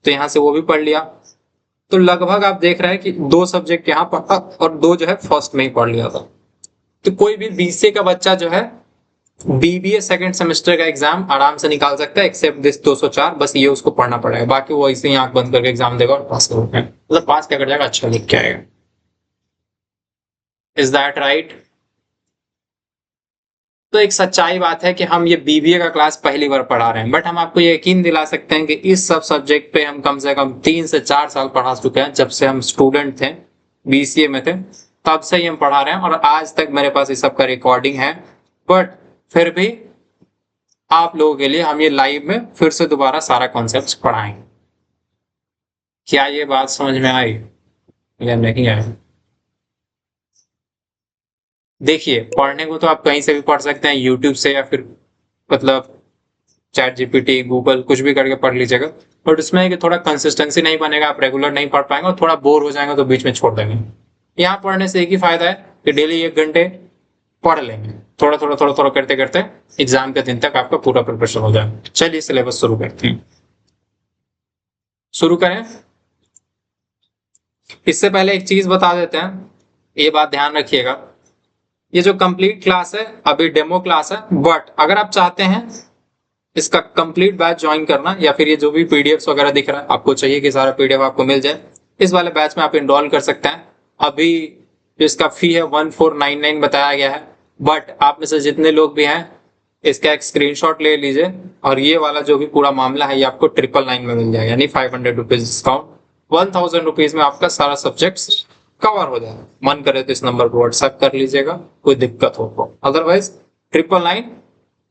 तो यहाँ से वो भी पढ़ लिया। तो लगभग आप देख रहे हैं कि 2 सब्जेक्ट यहाँ पढ़ा और 2 जो है फर्स्ट में ही पढ़ लिया था। तो कोई भी बीसीए का बच्चा जो है बीबीए 2nd सेमेस्टर का एग्जाम आराम से निकाल सकता है, एक्सेप्ट दिस 204, बस ये उसको पढ़ना पड़ेगा, बाकी वो ऐसे ही आंख बंद करके एग्जाम देगा और पास करोगे, मतलब पास क्या कर जाएगा, अच्छा लिख के आएगा। Is that right? तो एक सच्चाई बात है कि हम ये बीबीए का क्लास पहली बार पढ़ा रहे हैं, बट हम आपको यकीन दिला सकते हैं कि इस सब सब्जेक्ट पे हम कम से कम 3 से 4 साल पढ़ा चुके हैं। जब से हम स्टूडेंट थे, बीसीए में थे, तब से ही हम पढ़ा रहे हैं और आज तक मेरे पास इस सब का रिकॉर्डिंग है। बट फिर भी आप लोगों के लिए हम ये लाइव में फिर से दोबारा सारा कॉन्सेप्ट पढ़ाएंगे। क्या ये बात समझ में आई या नहीं आई? देखिए, पढ़ने को तो आप कहीं से भी पढ़ सकते हैं, यूट्यूब से या फिर मतलब चैट जीपीटी, गूगल, कुछ भी करके पढ़ लीजिएगा। बट उसमें है कि थोड़ा कंसिस्टेंसी नहीं बनेगा, आप रेगुलर नहीं पढ़ पाएंगे और थोड़ा बोर हो जाएंगे तो बीच में छोड़ देंगे। यहाँ पढ़ने से एक ही फायदा है कि डेली 1 घंटे पढ़ लेंगे, थोड़ा थोड़ा थोड़ा थोड़ा करते करते एग्जाम के दिन तक आपका पूरा प्रिपरेशन हो जाए। चलिए सिलेबस शुरू करते हैं। शुरू करें इससे पहले एक चीज बता देते हैं, ये बात ध्यान रखिएगा, ये जो कंप्लीट क्लास है अभी डेमो क्लास है, बट अगर आप चाहते हैं इसका कंप्लीट बैच ज्वाइन करना, या फिर ये जो भी पीडीएफ वगैरह दिख रहा है आपको चाहिए कि सारा पीडीएफ आपको मिल जाए, इस वाले बैच में आप इनरोल कर सकते हैं। अभी जो इसका फी है 1499 बताया गया है, बट आप में से जितने लोग भी हैं इसका एक स्क्रीनशॉट ले लीजिए और ये वाला जो भी पूरा मामला है ये आपको 999 में मिल जाएगा, यानी 500 रुपीज डिस्काउंट। 1000 रुपीज में आपका सारा सब्जेक्ट कवर हो जाएगा। मन करे तो इस नंबर पर व्हाट्सएप कर लीजिएगा, कोई दिक्कत हो तो, अदरवाइज 999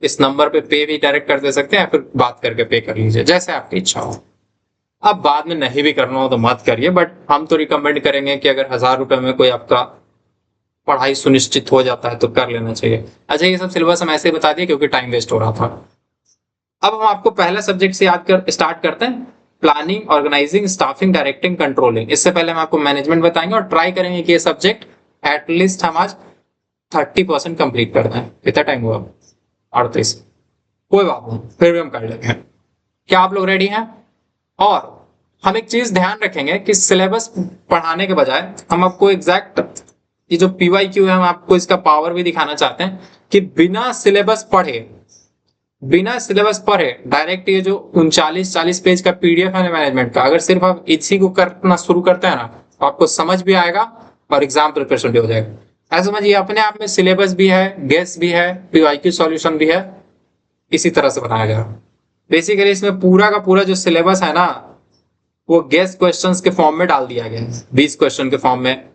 इस नंबर पे पे भी डायरेक्ट कर दे सकते हैं या फिर बात करके पे कर लीजिए, जैसे आपकी इच्छा हो। अब बाद में नहीं भी करना हो तो मत करिए, बट हम तो रिकमेंड करेंगे कि अगर 1000 रुपए में कोई आपका पढ़ाई सुनिश्चित हो जाता है तो कर लेना चाहिए। अच्छा, ये सब सिलेबस हम ऐसे ही बता दिए क्योंकि टाइम वेस्ट हो रहा था। अब हम आपको पहला सब्जेक्ट से याद कर स्टार्ट करते हैं, planning, organising, staffing, directing, controlling. इससे पहले हम आपको मैनेजमेंट बताएंगे और ट्राई करेंगे कि ये सब्जेक्ट एटलीस्ट हम आज 30% कंप्लीट कर दें। कितना टाइम हुआ? 38। कोई बात नहीं, फिर भी हम कर लेंगे। क्या आप लोग रेडी हैं? और हम एक चीज ध्यान रखेंगे कि सिलेबस पढ़ाने के बजाय हम आपको एग्जैक्ट ये जो पीवाईक्यू है हम आपको इसका पावर भी दिखाना चाहते हैं कि बिना सिलेबस पढ़े डायरेक्ट ये जो 39-40 पेज का पीडीएफ है मैनेजमेंट का, अगर सिर्फ आप इसी को करना शुरू करते हैं ना तो आपको समझ भी आएगा और एग्जाम प्रिपरेशन भी हो जाएगा। ऐसा समझिए अपने आप में सिलेबस भी है, गेस भी है, पीवाईक्यू सॉल्यूशन भी है, इसी तरह से बनाया गया। बेसिकली इसमें पूरा का पूरा जो सिलेबस है ना वो गेस क्वेश्चंस के फॉर्म में डाल दिया गया है, 20 क्वेश्चन के फॉर्म में।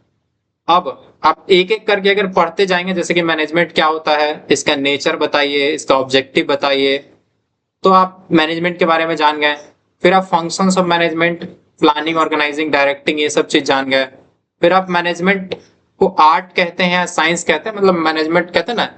अब आप एक एक करके अगर पढ़ते जाएंगे, जैसे कि मैनेजमेंट क्या होता है, इसका नेचर बताइए, इसका ऑब्जेक्टिव बताइए, तो आप मैनेजमेंट के बारे में जान गए। फिर आप functions of management, planning, organising, directing, ये सब चीज जान गए। फिर आप मैनेजमेंट को आर्ट कहते हैं या साइंस कहते हैं, मतलब मैनेजमेंट कहते हैं ना,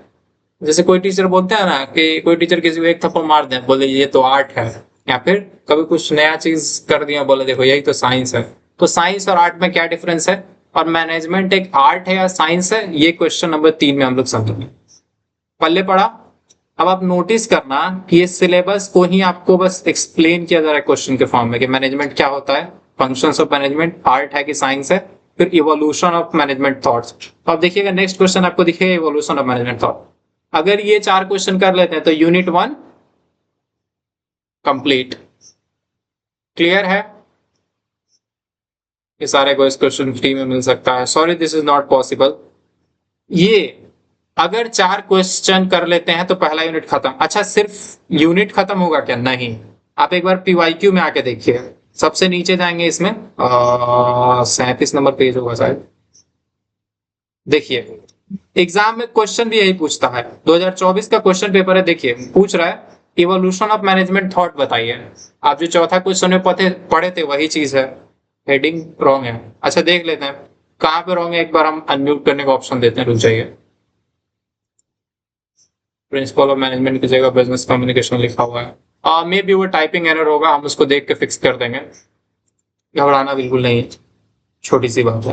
जैसे कोई टीचर बोलते हैं ना कि कोई टीचर किसी को एक थप्पड़ मार दे, बोले ये तो आर्ट है, या फिर कभी कुछ नया चीज कर दिया, बोले देखो यही तो साइंस है। तो साइंस और आर्ट में क्या डिफरेंस है, और मैनेजमेंट एक आर्ट है या साइंस है, ये क्वेश्चन नंबर 3 में हम लोग समझेंगे। पल्ले पड़ा। अब आप नोटिस करना कि ये सिलेबस को ही आपको बस एक्सप्लेन किया जा रहा है क्वेश्चन के फॉर्म में कि मैनेजमेंट क्या होता है, फंक्शंस ऑफ मैनेजमेंट, आर्ट है कि साइंस है, फिर इवोल्यूशन ऑफ मैनेजमेंट थॉट्स। तो आप देखिएगा नेक्स्ट क्वेश्चन आपको दिखेगा इवोल्यूशन ऑफ मैनेजमेंट थॉट। अगर ये 4 क्वेश्चन कर लेते हैं तो यूनिट 1 कंप्लीट। क्लियर है। ये सारे क्वेश्चन फ्री में मिल सकता है। Sorry this is not possible. ये अगर 4 क्वेश्चन कर लेते हैं तो पहला यूनिट खत्म। अच्छा सिर्फ यूनिट खत्म होगा क्या, नहीं, आप एक बार पीवाईक्यू में आके देखिए, सबसे नीचे जाएंगे, इसमें 37 नंबर पेज होगा शायद। देखिए एग्जाम में क्वेश्चन भी यही पूछता है, 2024 का क्वेश्चन पेपर है। देखिए पूछ रहा है इवोल्यूशन ऑफ मैनेजमेंट थॉट बताइए। आप जो चौथा क्वेश्चन में पढ़े थे वही चीज है। हेडिंग रॉन्ग है। अच्छा देख लेते हैं कहां पे रॉन्ग है, एक बार हम अनम्यूट करने का ऑप्शन देते हैं, रुक जाइए। प्रिंसिपल ऑफ मैनेजमेंट की जगह बिजनेस कम्युनिकेशन लिखा हुआ है। मे बी वो टाइपिंग एरर होगा, हम उसको देख के फिक्स कर देंगे, घबराना बिल्कुल नहीं है, छोटी सी बात है।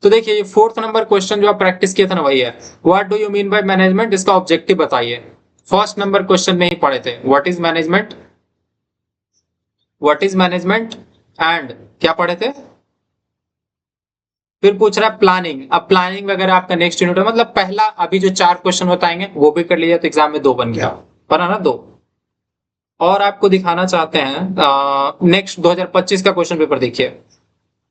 तो देखिए ये 4th नंबर क्वेश्चन जो आप प्रैक्टिस किए थे ना वही है, what do you mean by management, इसका ऑब्जेक्टिव बताइए। फर्स्ट नंबर क्वेश्चन में ही पढ़े थे what is management, what is management and क्या पढ़े थे, फिर पूछ रहा है प्लानिंग। अब प्लानिंग वगैरह आपका नेक्स्ट यूनिट है, मतलब पहला अभी जो 4 क्वेश्चन बताएंगे वो भी कर लीजिए तो एग्जाम में 2 बन गया, बना ना 2। और आपको दिखाना चाहते हैं नेक्स्ट 2025 का क्वेश्चन पेपर देखिए,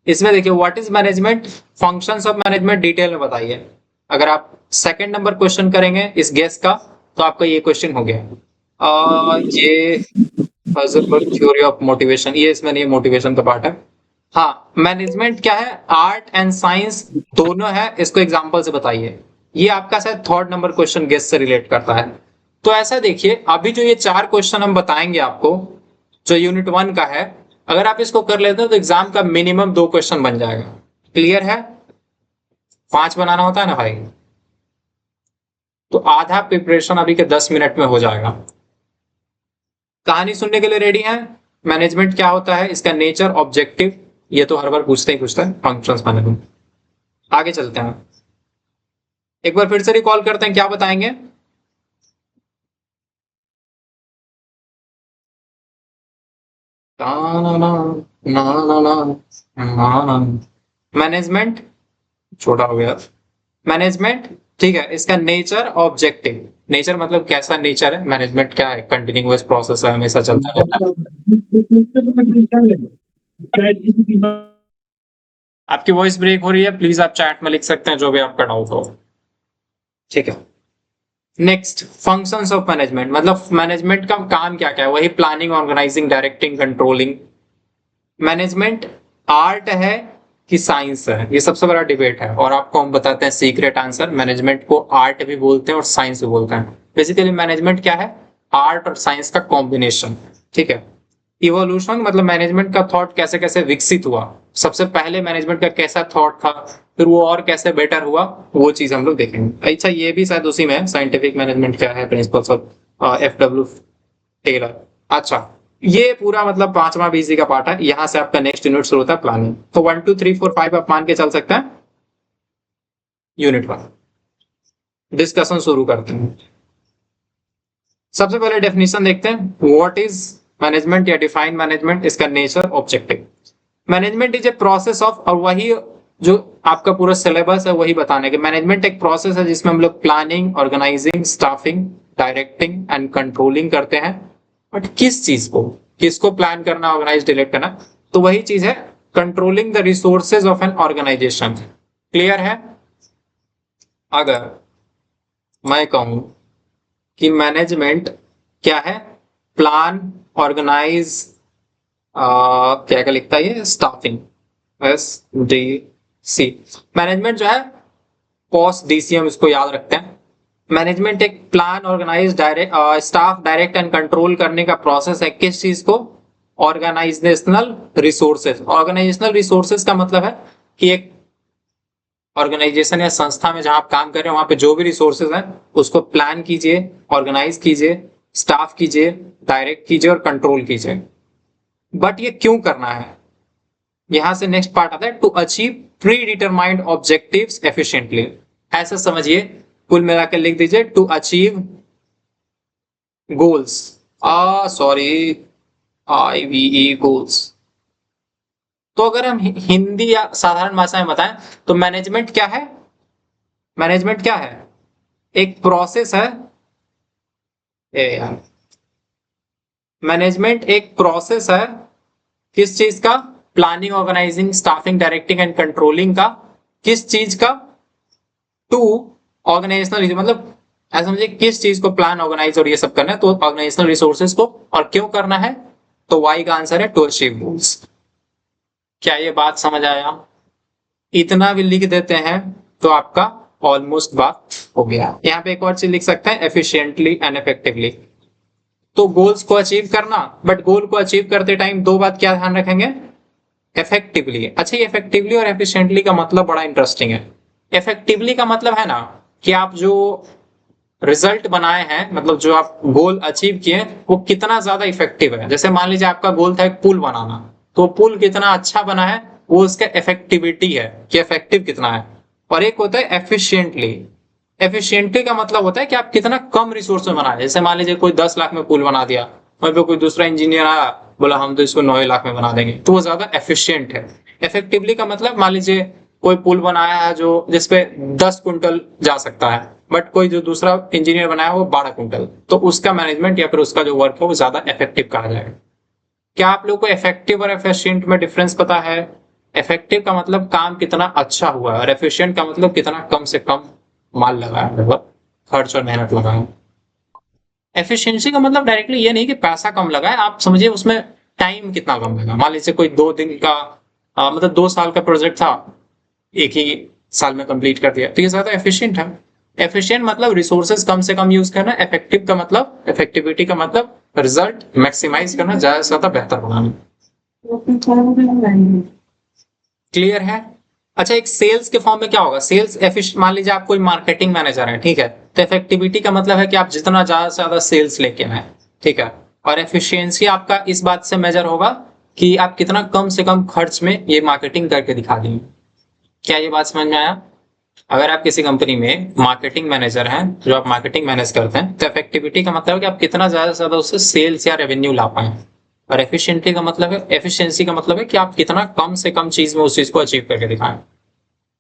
इसमें देखिए what is management, functions of management detail में बताइए। अगर आप सेकंड नंबर क्वेश्चन करेंगे इस गेस का तो आपका ये क्वेश्चन हो गया। ये थ्योरी ऑफ मोटिवेशन, ये इसमें नहीं, मोटिवेशन का पार्ट है। हाँ मैनेजमेंट क्या है, आर्ट एंड साइंस दोनों है, इसको एग्जांपल से बताइए। ये आपका शायद 3rd नंबर क्वेश्चन गेस से रिलेट करता है। तो ऐसा देखिए अभी जो ये 4 क्वेश्चन हम बताएंगे आपको जो यूनिट 1 का है, अगर आप इसको कर लेते हो तो एग्जाम का मिनिमम 2 क्वेश्चन बन जाएगा। क्लियर है। 5 बनाना होता है ना भाई, तो आधा प्रिपरेशन अभी के 10 मिनट में हो जाएगा। कहानी सुनने के लिए रेडी हैं। मैनेजमेंट क्या होता है, इसका नेचर, ऑब्जेक्टिव, ये तो हर बार पूछते ही पूछता है, फंक्शंस मैनेजमेंट। आगे चलते हैं, एक बार फिर से रिकॉल करते हैं क्या बताएंगे। मैनेजमेंट छोटा हो गया। मैनेजमेंट ठीक है, इसका नेचर, ऑब्जेक्टिव। नेचर मतलब कैसा नेचर है, मैनेजमेंट क्या है, कंटिन्यूअस प्रोसेस है, हमेशा चलता रहता है। आपकी वॉइस ब्रेक हो रही है, प्लीज आप चैट में लिख सकते हैं जो भी आपका डाउट हो। ठीक है। नेक्स्ट फंक्शंस ऑफ मैनेजमेंट, मतलब मैनेजमेंट का काम क्या क्या है, वही planning, organising, directing, controlling. Management art है कि साइंस है, ये सबसे बड़ा डिबेट है, और आपको हम बताते हैं सीक्रेट आंसर, मैनेजमेंट को आर्ट भी बोलते हैं और साइंस भी बोलते हैं। बेसिकली मैनेजमेंट क्या है, आर्ट और साइंस का कॉम्बिनेशन। ठीक है। इवोल्यूशन मतलब मैनेजमेंट का थॉट कैसे कैसे विकसित हुआ, सबसे पहले मैनेजमेंट का कैसा थॉट था, फिर वो और कैसे बेटर हुआ, वो चीज हम लोग देखेंगे। अच्छा ये भी शायद उसी में है, साइंटिफिक मैनेजमेंट क्या है, प्रिंसिपल्स ऑफ FW टेलर। अच्छा ये पूरा मतलब 5वां BC का पार्ट है, यहां से आपका नेक्स्ट यूनिट शुरू होता है प्लानिंग। तो 1 2 3 4 5 आप मान के चल सकते हैं। यूनिट 1 डिस्कशन शुरू करते हैं। सबसे पहले डेफिनेशन देखते हैं, व्हाट इज मैनेजमेंट या डिफाइन मैनेजमेंट, इसका nature, objective. Management is a process of, और वही जो आपका पूरा सिलेबस है वही बताने के, मैनेजमेंट एक प्रोसेस है जिसमें हम लोग planning, organising, staffing, directing and controlling करते हैं। बट किस चीज को, किसको प्लान करना, ऑर्गेनाइज, डिलीट करना, तो वही चीज है controlling the resources of an organisation. Clear है। अगर मैं कहूं कि मैनेजमेंट क्या है, प्लान, ऑर्गेनाइज, क्या क्या लिखता है ये, स्टाफिंग, SDC। मैनेजमेंट जो है पोस्ट DCM, इसको याद रखते हैं। मैनेजमेंट एक plan, organise, direct, staff, direct and control करने का प्रोसेस है। किस चीज को, ऑर्गेनाइजेशनल रिसोर्सेज। ऑर्गेनाइजेशनल रिसोर्सेज का मतलब है कि एक ऑर्गेनाइजेशन या संस्था में जहां आप काम कर रहे हैं वहां पे जो भी रिसोर्सेज हैं उसको प्लान कीजिए, ऑर्गेनाइज कीजिए, स्टाफ कीजिए, डायरेक्ट कीजिए और कंट्रोल कीजिए। बट ये क्यों करना है, यहां से नेक्स्ट पार्ट आता है, to achieve predetermined objectives efficiently. ऐसा समझिए, कुल मिलाकर लिख दीजिए to achieve goals, sorry, IVE goals. तो अगर हम हिंदी या साधारण भाषा में बताएं तो मैनेजमेंट क्या है, मैनेजमेंट क्या है, एक प्रोसेस है, यार, मैनेजमेंट एक प्रोसेस है, किस चीज का, planning, organising, staffing, directing and controlling का, किस चीज का, टू ऑर्गेनाइजेशनल, मतलब ऐसा समझिए किस चीज को प्लान, ऑर्गेनाइज और ये सब करना है, तो ऑर्गेनाइजेशनल रिसोर्सेज को, और क्यों करना है, तो वाई का आंसर है टू अचीव गोल्स। क्या ये बात समझ आया, इतना भी लिख देते हैं तो आपका ऑलमोस्ट बात हो गया। यहाँ पे एक और चीज लिख सकते हैं, एफिशिएंटली एंड इफेक्टिवली। तो गोल्स को अचीव करना, बट गोल को अचीव करते टाइम दो बात क्या ध्यान रखेंगे, इफेक्टिवली। अच्छा, ये इफेक्टिवली और एफिशिएंटली का मतलब बड़ा इंटरेस्टिंग है। इफेक्टिवली का मतलब है ना कि आप जो रिजल्ट बनाए हैं, मतलब जो आप गोल अचीव किए, वो कितना ज्यादा इफेक्टिव है। जैसे मान लीजिए आपका गोल था एक पुल बनाना, तो पुल कितना अच्छा बना है, वो उसका इफेक्टिविटी है कि इफेक्टिव कितना है। और एक होता है एफिशिएंटली। एफिशिएंटली का मतलब होता है कि आप कितना कम रिसोर्स में बनाए। जैसे मान लीजिए कोई 10 लाख में पुल बना दिया, वहीं पे कोई दूसरा इंजीनियर आया, बोला हम तो इसको 9 लाख में बना देंगे, तो वो ज्यादा एफिशिएंट है। इफेक्टिवली का मतलब मान लीजिए कोई पुल बनाया है जो जिसपे 10 क्विंटल जा सकता है, बट कोई जो दूसरा इंजीनियर बनाया वो 12 क्विंटल, तो उसका मैनेजमेंट या फिर उसका जो वर्क है वो ज्यादा इफेक्टिव कहा जाएगा। क्या आप लोग को इफेक्टिव और एफिशिएंट में डिफरेंस पता है? इफेक्टिव का मतलब काम कितना अच्छा हुआ है, और एफिशिएंट का मतलब कितना कम से कम माल लगाया, मतलब खर्च और मेहनत लगाया। एफिशिएंसी का मतलब डायरेक्टली ये नहीं कि पैसा कम लगाए, आप समझिए उसमें टाइम कितना कम लगा। मान लीजिए कोई 2 दिन का, मतलब 2 साल का प्रोजेक्ट था, एक ही साल में कंप्लीट कर दिया, तो ये ज्यादा एफिशिएंट है। एफिशिएंट मतलब रिसोर्सेज कम से कम यूज करना, इफेक्टिव का मतलब, इफेक्टिविटी का मतलब रिजल्ट मैक्सिमाइज करना, ज्यादा से ज्यादा बेहतर बनाना। क्लियर है? अच्छा, एक सेल्स के फॉर्म में क्या होगा, सेल्स एफिश, मान लीजिए आप कोई मार्केटिंग मैनेजर है, ठीक है, तो इफेक्टिविटी का मतलब है कि आप जितना ज्यादा से ज्यादा सेल्स लेके आए, ठीक है। और एफिशिएंसी आपका इस बात से मेजर होगा कि आप कितना कम से कम खर्च में ये मार्केटिंग करके दिखा देंगे। क्या ये बात समझ में आया? अगर आप किसी कंपनी में मार्केटिंग मैनेजर हैं, जो आप मार्केटिंग मैनेज करते हैं, तो इफेक्टिविटी का मतलब है कि आप कितना ज्यादा से ज्यादा उससे सेल्स या रेवेन्यू ला पाए। और एफिशिएंटी का मतलब है, एफिशिएंसी का मतलब है कि आप कितना कम से कम चीज में उस चीज को अचीव करके दिखाएं।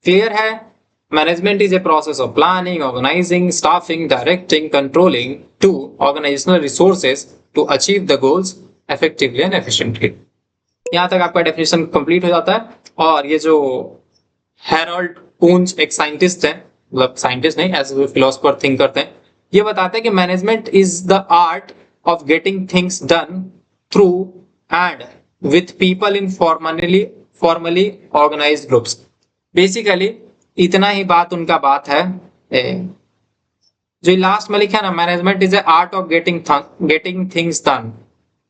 क्लियर है? Management is a process of planning, organising, staffing, directing, controlling to organisational resources to achieve the goals effectively and efficiently. यहां तक आपका डेफिनेशन कंप्लीट हो जाता है। और ये जो हैरोल्ड कून्स एक साइंटिस्ट है, मतलब साइंटिस्ट नहीं, एज ए फिलोसफर थिंक करते हैं, ये बताते हैं कि management is the art of getting things done through and with people in formally organised groups. Basically इतना ही बात उनका बात है। जो लास्ट में लिखा है ना, management is A art of getting things done,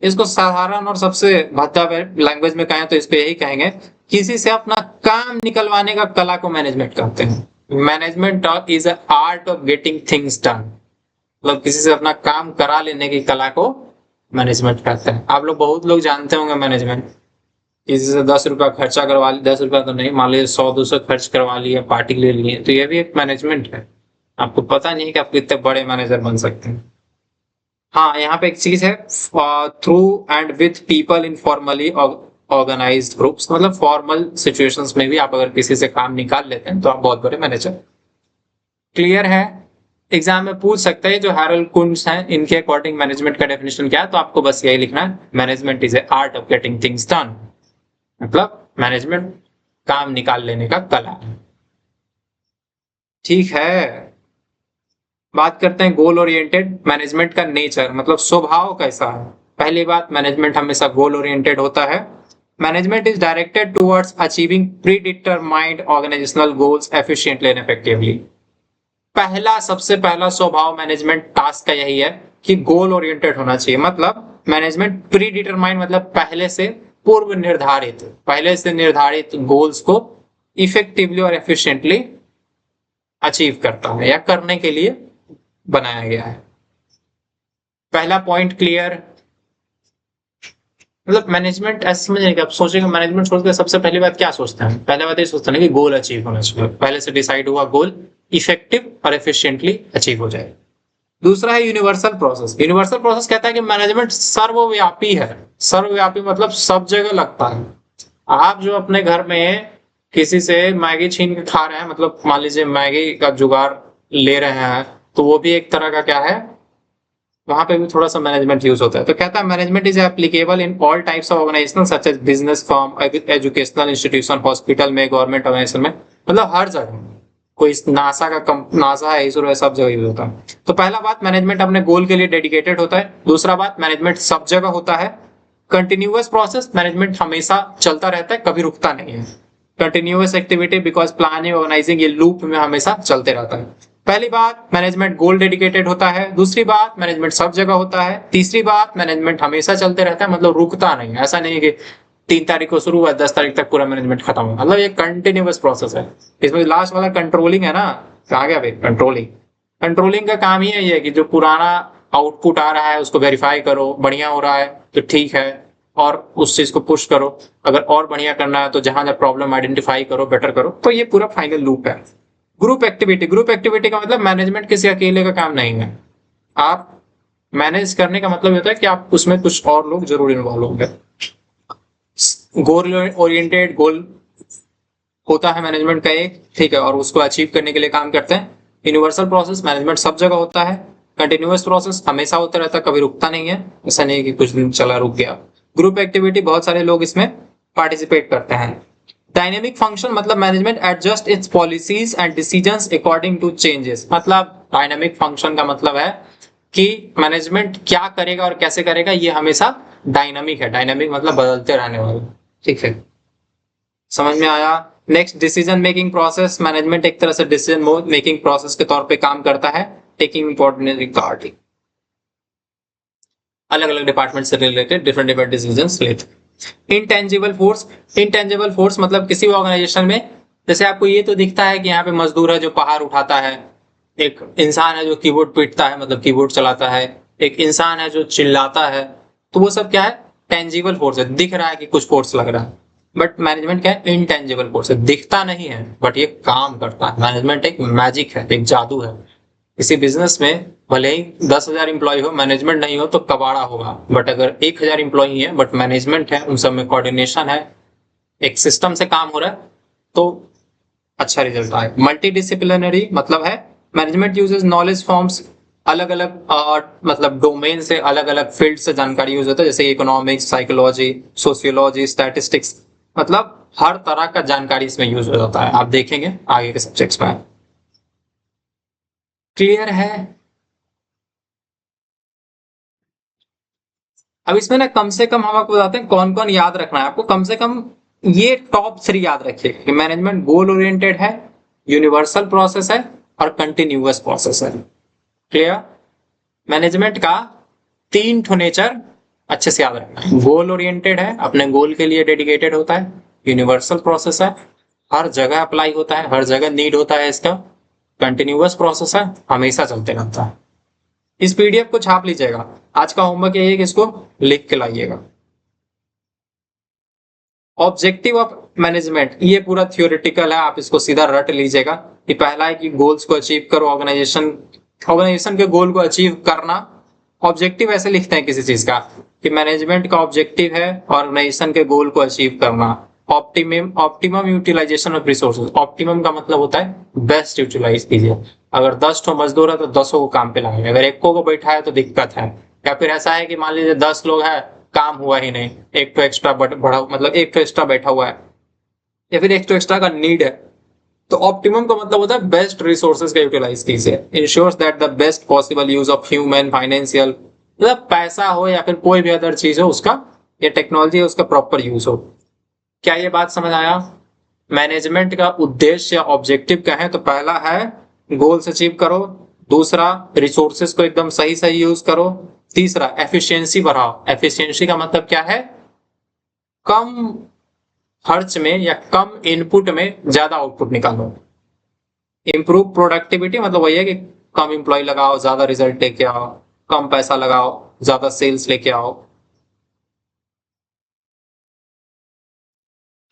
इसको साधारण और सबसे भद्दा लैंग्वेज में कहें तो इस पे यही कहेंगे, किसी से अपना काम निकलवाने का कला को मैनेजमेंट कहते हैं। Management is a art of getting things done, मतलब किसी से अपना काम करा लेने की कला को मैनेजमेंट कहते हैं। आप लोग, बहुत लोग जानते होंगे मैनेजमेंट, किसी से 10 रुपया खर्चा करवा लिया, 10 रुपया तो नहीं, मान लीजिए 100-200 खर्च करवा लिए, पार्टी ले लिए, तो ये भी एक मैनेजमेंट है। आपको पता नहीं कि आप कितने बड़े मैनेजर बन सकते हैं। हाँ, यहाँ पे एक चीज है, through and with people in formally organised groups, मतलब फॉर्मल सिचुएशंस में भी आप अगर किसी से काम निकाल लेते हैं तो आप बहुत बड़े मैनेजर। क्लियर है? एग्जाम में पूछ सकते हैं जो हैरोल्ड कुंट्ज हैं, इनके अकॉर्डिंग मैनेजमेंट का डेफिनेशन क्या है, तो आपको बस यही लिखना है, management is A art of getting things done, मतलब मैनेजमेंट काम निकाल लेने का कला है। ठीक है, बात करते हैं गोल ओरिएंटेड मैनेजमेंट का नेचर, मतलब स्वभाव कैसा है। पहली बात, मैनेजमेंट हमेशा गोल ओरिएंटेड होता है। Management is directed towards achieving predetermined organisational goals efficiently and effectively. पहला, सबसे पहला स्वभाव मैनेजमेंट टास्क का यही है कि गोल ओरिएंटेड होना चाहिए। मतलब मैनेजमेंट प्री डिटरमाइंड मतलब पहले से निर्धारित गोल्स को इफेक्टिवली और एफिशिएंटली अचीव करता है या करने के लिए बनाया गया है। पहला पॉइंट क्लियर? मतलब मैनेजमेंट ऐसे समझ नहीं कि आप सोचेंगे मैनेजमेंट सोचते सबसे पहली बात क्या सोचते हैं, पहले बात ये सोचते हैं कि गोल अचीव होना चाहिए, पहले से डिसाइड हुआ गोल इफेक्टिव और एफिशिएंटली अचीव हो जाए। दूसरा है यूनिवर्सल प्रोसेस। यूनिवर्सल प्रोसेस कहता है कि मैनेजमेंट सर्वव्यापी है। सर्वव्यापी मतलब सब जगह लगता है। आप जो अपने घर में किसी से मैगी छीन के खा रहे हैं, मतलब मान लीजिए मैगी का जुगाड़ ले रहे हैं, तो वो भी एक तरह का क्या है, वहां पे भी थोड़ा सा मैनेजमेंट यूज होता है। तो कहता है management is applicable in all types of organisation such as business firm, educational institution, hospital में, गवर्नमेंट ऑर्गेनाइजेशन में, मतलब हर जगह। कोई नासा का नासा है, इसरो है, सब जगह यूज होता है। तो पहला बात मैनेजमेंट अपने गोल के लिए डेडिकेटेड होता है। दूसरा बात मैनेजमेंट सब जगह होता है। कंटिन्यूअस प्रोसेस, मैनेजमेंट हमेशा चलता रहता है, कभी रुकता नहीं है। Continuous activity because planning organising ये लूप में हमेशा चलते रहता है। पहली बात मैनेजमेंट गोल डेडिकेटेड होता है। दूसरी बात मैनेजमेंट सब जगह होता है। तीसरी बात मैनेजमेंट हमेशा चलते रहता है, मतलब रुकता नहीं है। ऐसा नहीं है कि 3 तारीख को शुरू हुआ 10 तारीख तक पूरा मैनेजमेंट खत्म हो, मतलब ये कंटिन्यूअस प्रोसेस है। इसमें लास्ट वाला कंट्रोलिंग है ना, कहा गया भाई कंट्रोलिंग। कंट्रोलिंग का काम ही है ये कि जो पुराना आउटपुट आ रहा है उसको वेरीफाई करो, बढ़िया हो रहा है तो ठीक है, और उस चीज को पुश करो। अगर और बढ़िया करना है तो जहां जहां प्रॉब्लम आइडेंटिफाई करो, बेटर करो। तो ये पूरा फाइनल लूप है। ग्रुप एक्टिविटी, ग्रुप एक्टिविटी का मतलब मैनेजमेंट किसी अकेले का काम नहीं है। आप मैनेज करने का मतलब होता है कि आप उसमें कुछ और लोग जरूर इन्वॉल्व होंगे। गोल ओरिएंटेड गोल होता है मैनेजमेंट का एक, ठीक है, और उसको अचीव करने के लिए काम करते हैं। यूनिवर्सल प्रोसेस मैनेजमेंट सब जगह होता है। कंटिन्यूअस प्रोसेस हमेशा होता रहता है, कभी रुकता नहीं है। ऐसा नहीं है कि कुछ दिन चला रुक गया। ग्रुप एक्टिविटी बहुत सारे लोग इसमें पार्टिसिपेट करते हैं। डायनेमिक फंक्शन मतलब management adjust its policies and decisions according to changes. मतलब डायनेमिक फंक्शन का मतलब है कि मैनेजमेंट क्या करेगा और कैसे करेगा, ये हमेशा डायनामिक है। डायनामिक मतलब बदलते रहने वाला, ठीक है, समझ में आया। Next decision making process. Management एक तरह से डिसीजन मेकिंग प्रोसेस के तौर पे काम करता है। टेकिंग इंपॉर्टेंट रिगार्डिंग अलग अलग डिपार्टमेंट से रिलेटेड डिफरेंट डिफरेंट डिसीजन लेते। Intangible force. इंटेंजिबल फोर्स मतलब किसी ऑर्गेनाइजेशन में जैसे आपको ये तो दिखता है कि यहाँ पे मजदूर है जो पहाड़ उठाता है, एक इंसान है जो कीबोर्ड पीटता है मतलब कीबोर्ड चलाता है, एक इंसान है जो चिल्लाता है। तो वो सब क्या है, टेंजिबल फोर्स है, दिख रहा है कि कुछ फोर्स लग रहा है। बट मैनेजमेंट क्या है, इनटेंजिबल फोर्स है, दिखता नहीं है बट ये काम करता है। मैनेजमेंट एक मैजिक है, एक जादू है। किसी बिजनेस में भले ही 10,000 इंप्लॉय हो, मैनेजमेंट नहीं हो तो कबाड़ा होगा। बट अगर 1,000 इंप्लॉय है बट मैनेजमेंट है, उन सब में कोऑर्डिनेशन है, एक सिस्टम से काम हो रहा है, तो अच्छा रिजल्ट आए। मल्टी डिसिप्लिनरी मतलब है मैनेजमेंट यूजेस नॉलेज फॉर्म्स, अलग अलग मतलब डोमेन से, अलग अलग फील्ड से जानकारी यूज होता है, जैसे इकोनॉमिक्स, साइकोलॉजी, सोशियोलॉजी, स्टैटिस्टिक्स, मतलब हर तरह का जानकारी इसमें यूज हो जाता है। आप देखेंगे आगे के सब्जेक्ट्स में। क्लियर है। अब इसमें ना कम से कम हम आपको बताते हैं कौन कौन याद रखना है आपको। कम से कम ये टॉप 3 याद रखिए कि मैनेजमेंट गोल ओरिएंटेड है, यूनिवर्सल प्रोसेस है और कंटिन्यूअस प्रोसेस है। क्लियर। मैनेजमेंट का 3 नेचर अच्छे से याद रखना है। गोल ओरिएंटेड है, अपने गोल के लिए डेडिकेटेड होता है। यूनिवर्सल प्रोसेस है, हर जगह अप्लाई होता है, हर जगह नीड होता है इसका। कंटिन्यूअस प्रोसेस है, हमेशा चलते रहता है। इस पीडीएफ को छाप लीजिएगा। आज का होमवर्क यही है कि इसको लिख के लाइएगा। ऑब्जेक्टिव ऑफ मैनेजमेंट ये पूरा थियोरिटिकल है, आप इसको सीधा रट लीजिएगा। कि पहला है कि गोल्स को अचीव करो, ऑर्गेनाइजेशन के गोल को अचीव करना। ऑब्जेक्टिव ऐसे लिखते हैं किसी चीज का कि मैनेजमेंट का ऑब्जेक्टिव है ऑर्गेनाइजेशन के गोल को अचीव करना। Optimum utilisation of resources. Optimum का मतलब होता है बेस्ट यूटिलाइज कीजिए। अगर 10 ठो मजदूर है तो 10 को काम पे लाएंगे, अगर 1 को बैठा है तो दिक्कत है। या फिर ऐसा है कि मान लीजिए 10 लोग हैं, काम हुआ ही नहीं, 1 तो एक्स्ट्रा बढ़ा, मतलब 1 तो एक्स्ट्रा बैठा हुआ है, या फिर 1 तो एक्स्ट्रा का नीड है। तो ऑप्टिमम का मतलब होता है बेस्ट रिसोर्सेज का यूटिलाइज कीजिए। Ensures that the best possible use of human financial, मतलब पैसा हो या फिर कोई भी अदर चीज हो उसका, या टेक्नोलॉजी है उसका प्रॉपर यूज हो। क्या ये बात समझ आया। मैनेजमेंट का उद्देश्य या ऑब्जेक्टिव क्या है, तो पहला है गोल्स अचीव करो। दूसरा रिसोर्सेज को एकदम सही सही यूज करो। तीसरा एफिशिएंसी बढ़ाओ। एफिशिएंसी का मतलब क्या है, कम खर्च में या कम इनपुट में ज्यादा आउटपुट निकालो। इंप्रूव प्रोडक्टिविटी मतलब वही है कि कम इंप्लॉय लगाओ, ज्यादा रिजल्ट लेके आओ। कम पैसा लगाओ, ज्यादा सेल्स लेके आओ।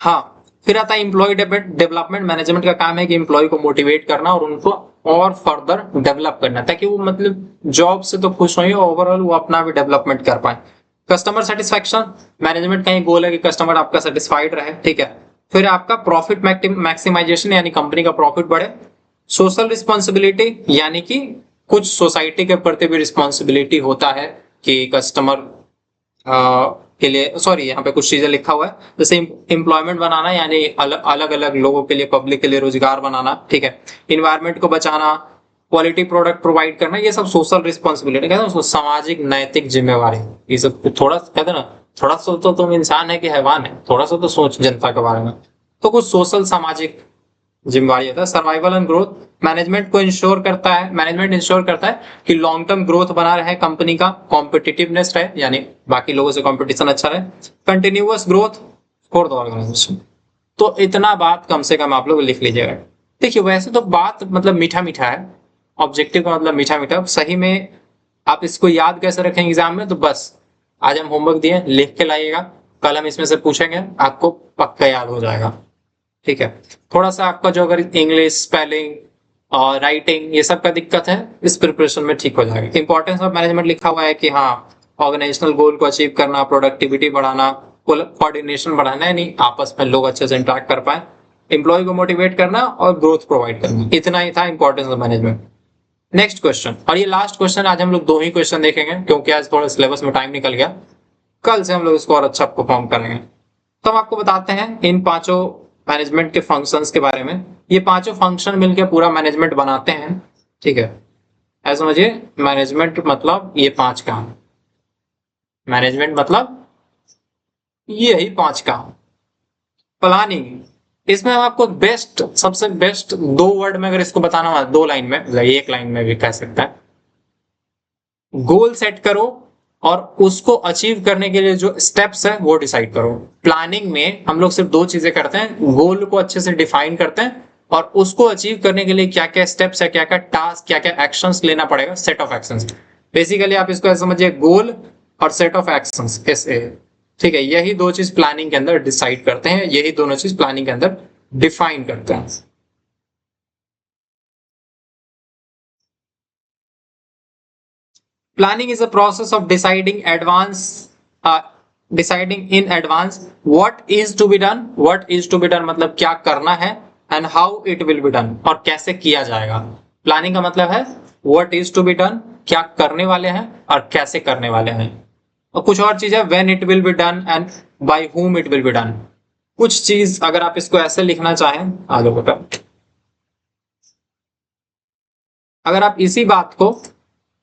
हाँ, फिर आता है एम्प्लॉय डेवलपमेंट। मैनेजमेंट का काम है कि एम्प्लॉय को मोटिवेट करना और उनको और फर्दर डेवलप करना, ताकि वो मतलब जॉब से तो खुश हो ही, ओवरऑल वो अपना भी डेवलपमेंट कर पाए। कस्टमर सेटिस्फेक्शन, मैनेजमेंट का ही गोल है कि कस्टमर आपका सेटिस्फाइड रहे, ठीक है। फिर आपका प्रॉफिट मैक्सिमाइजेशन, यानी कंपनी का प्रॉफिट बढ़े। सोशल रिस्पॉन्सिबिलिटी, यानी कि कुछ सोसाइटी के प्रति भी रिस्पॉन्सिबिलिटी होता है कि कस्टमर के लिए, सॉरी यहाँ पे कुछ चीजें लिखा हुआ है, जैसे एम्प्लॉयमेंट बनाना, यानी अलग अलग लोगों के लिए, पब्लिक के लिए रोजगार बनाना, ठीक है। इन्वायरमेंट को बचाना, क्वालिटी प्रोडक्ट प्रोवाइड करना, ये सब सोशल रिस्पॉन्सिबिलिटी कहते हैं उसको, सामाजिक नैतिक जिम्मेवारी। ये सब थोड़ा कहते हैं ना, थोड़ा सा तो तुम इंसान है कि हैवान है, थोड़ा सा तो सोच जनता के बारे में। तो कुछ सोशल सामाजिक जिम्मेवारी होता है। Survival and growth, management ensure करता है कि लॉन्ग टर्म ग्रोथ बना रहे कंपनी का, कॉम्पिटिटिवनेस रहे, यानी बाकी लोगों से कॉम्पिटिशन अच्छा रहे, continuous growth for the organisation. तो इतना बात कम से कम आप लोग लिख लीजिएगा। देखिए वैसे तो बात मतलब मीठा मीठा है, ऑब्जेक्टिव का मतलब मीठा मीठा, सही में आप इसको याद कैसे रखेंगे एग्जाम में, तो बस आज हम होमवर्क दिए, लिख के लाइएगा, कल हम इसमें से पूछेंगे, आपको पक्का याद हो जाएगा, ठीक है। थोड़ा सा आपका जो अगर इंग्लिश स्पेलिंग और राइटिंग ये सब का दिक्कत है, इस प्रिपरेशन में ठीक हो जाएगा। इंपॉर्टेंस ऑफ मैनेजमेंट लिखा हुआ है कि हाँ, ऑर्गेनाइजेशनल गोल को अचीव करना, प्रोडक्टिविटी बढ़ाना, कोऑर्डिनेशन बढ़ाना, यानी आपस में लोग अच्छे से इंटरेक्ट कर पाए, एम्प्लॉय को मोटिवेट करना और ग्रोथ प्रोवाइड करना। इतना ही था importance of management. Next question, और ये लास्ट क्वेश्चन, आज हम लोग 2 ही क्वेश्चन देखेंगे क्योंकि आज थोड़ा सिलेबस में टाइम निकल गया, कल से हम लोग इसको और अच्छा परफॉर्म करेंगे। तो हम आपको बताते हैं इन पांचों मैनेजमेंट के फंक्शंस के बारे में। ये पांचों फंक्शन मिलकर पूरा मैनेजमेंट बनाते हैं, ठीक है। ऐसा समझिए, मैनेजमेंट मतलब ये 5 काम, मैनेजमेंट मतलब यही 5 काम। प्लानिंग, इसमें हम आपको बेस्ट, सबसे बेस्ट 2 वर्ड में अगर इसको बताना हो, 2 लाइन में, मतलब 1 लाइन में भी कह सकता है, गोल सेट करो और उसको अचीव करने के लिए जो स्टेप्स है वो डिसाइड करो। प्लानिंग में हम लोग सिर्फ 2 चीजें करते हैं, गोल को अच्छे से डिफाइन करते हैं और उसको अचीव करने के लिए क्या क्या स्टेप्स है, क्या क्या टास्क, क्या क्या एक्शंस लेना पड़ेगा, सेट ऑफ एक्शंस। बेसिकली आप इसको ऐसे समझिए, गोल और सेट ऑफ एक्शंस, ऐसे, ठीक है। यही 2 चीज प्लानिंग के अंदर डिसाइड करते हैं, यही दोनों चीज प्लानिंग के अंदर डिफाइन करते हैं। Planning is a process of deciding in advance what is to be done, मतलब क्या करना है, and how it will be done, और कैसे किया जाएगा। प्लानिंग का मतलब है what is to be done, क्या करने वाले हैं और कैसे करने वाले हैं। और कुछ और चीज है when it will be done and by whom it will be done। कुछ चीज अगर आप इसको ऐसे लिखना चाहें, आगे बेटा, अगर आप इसी बात को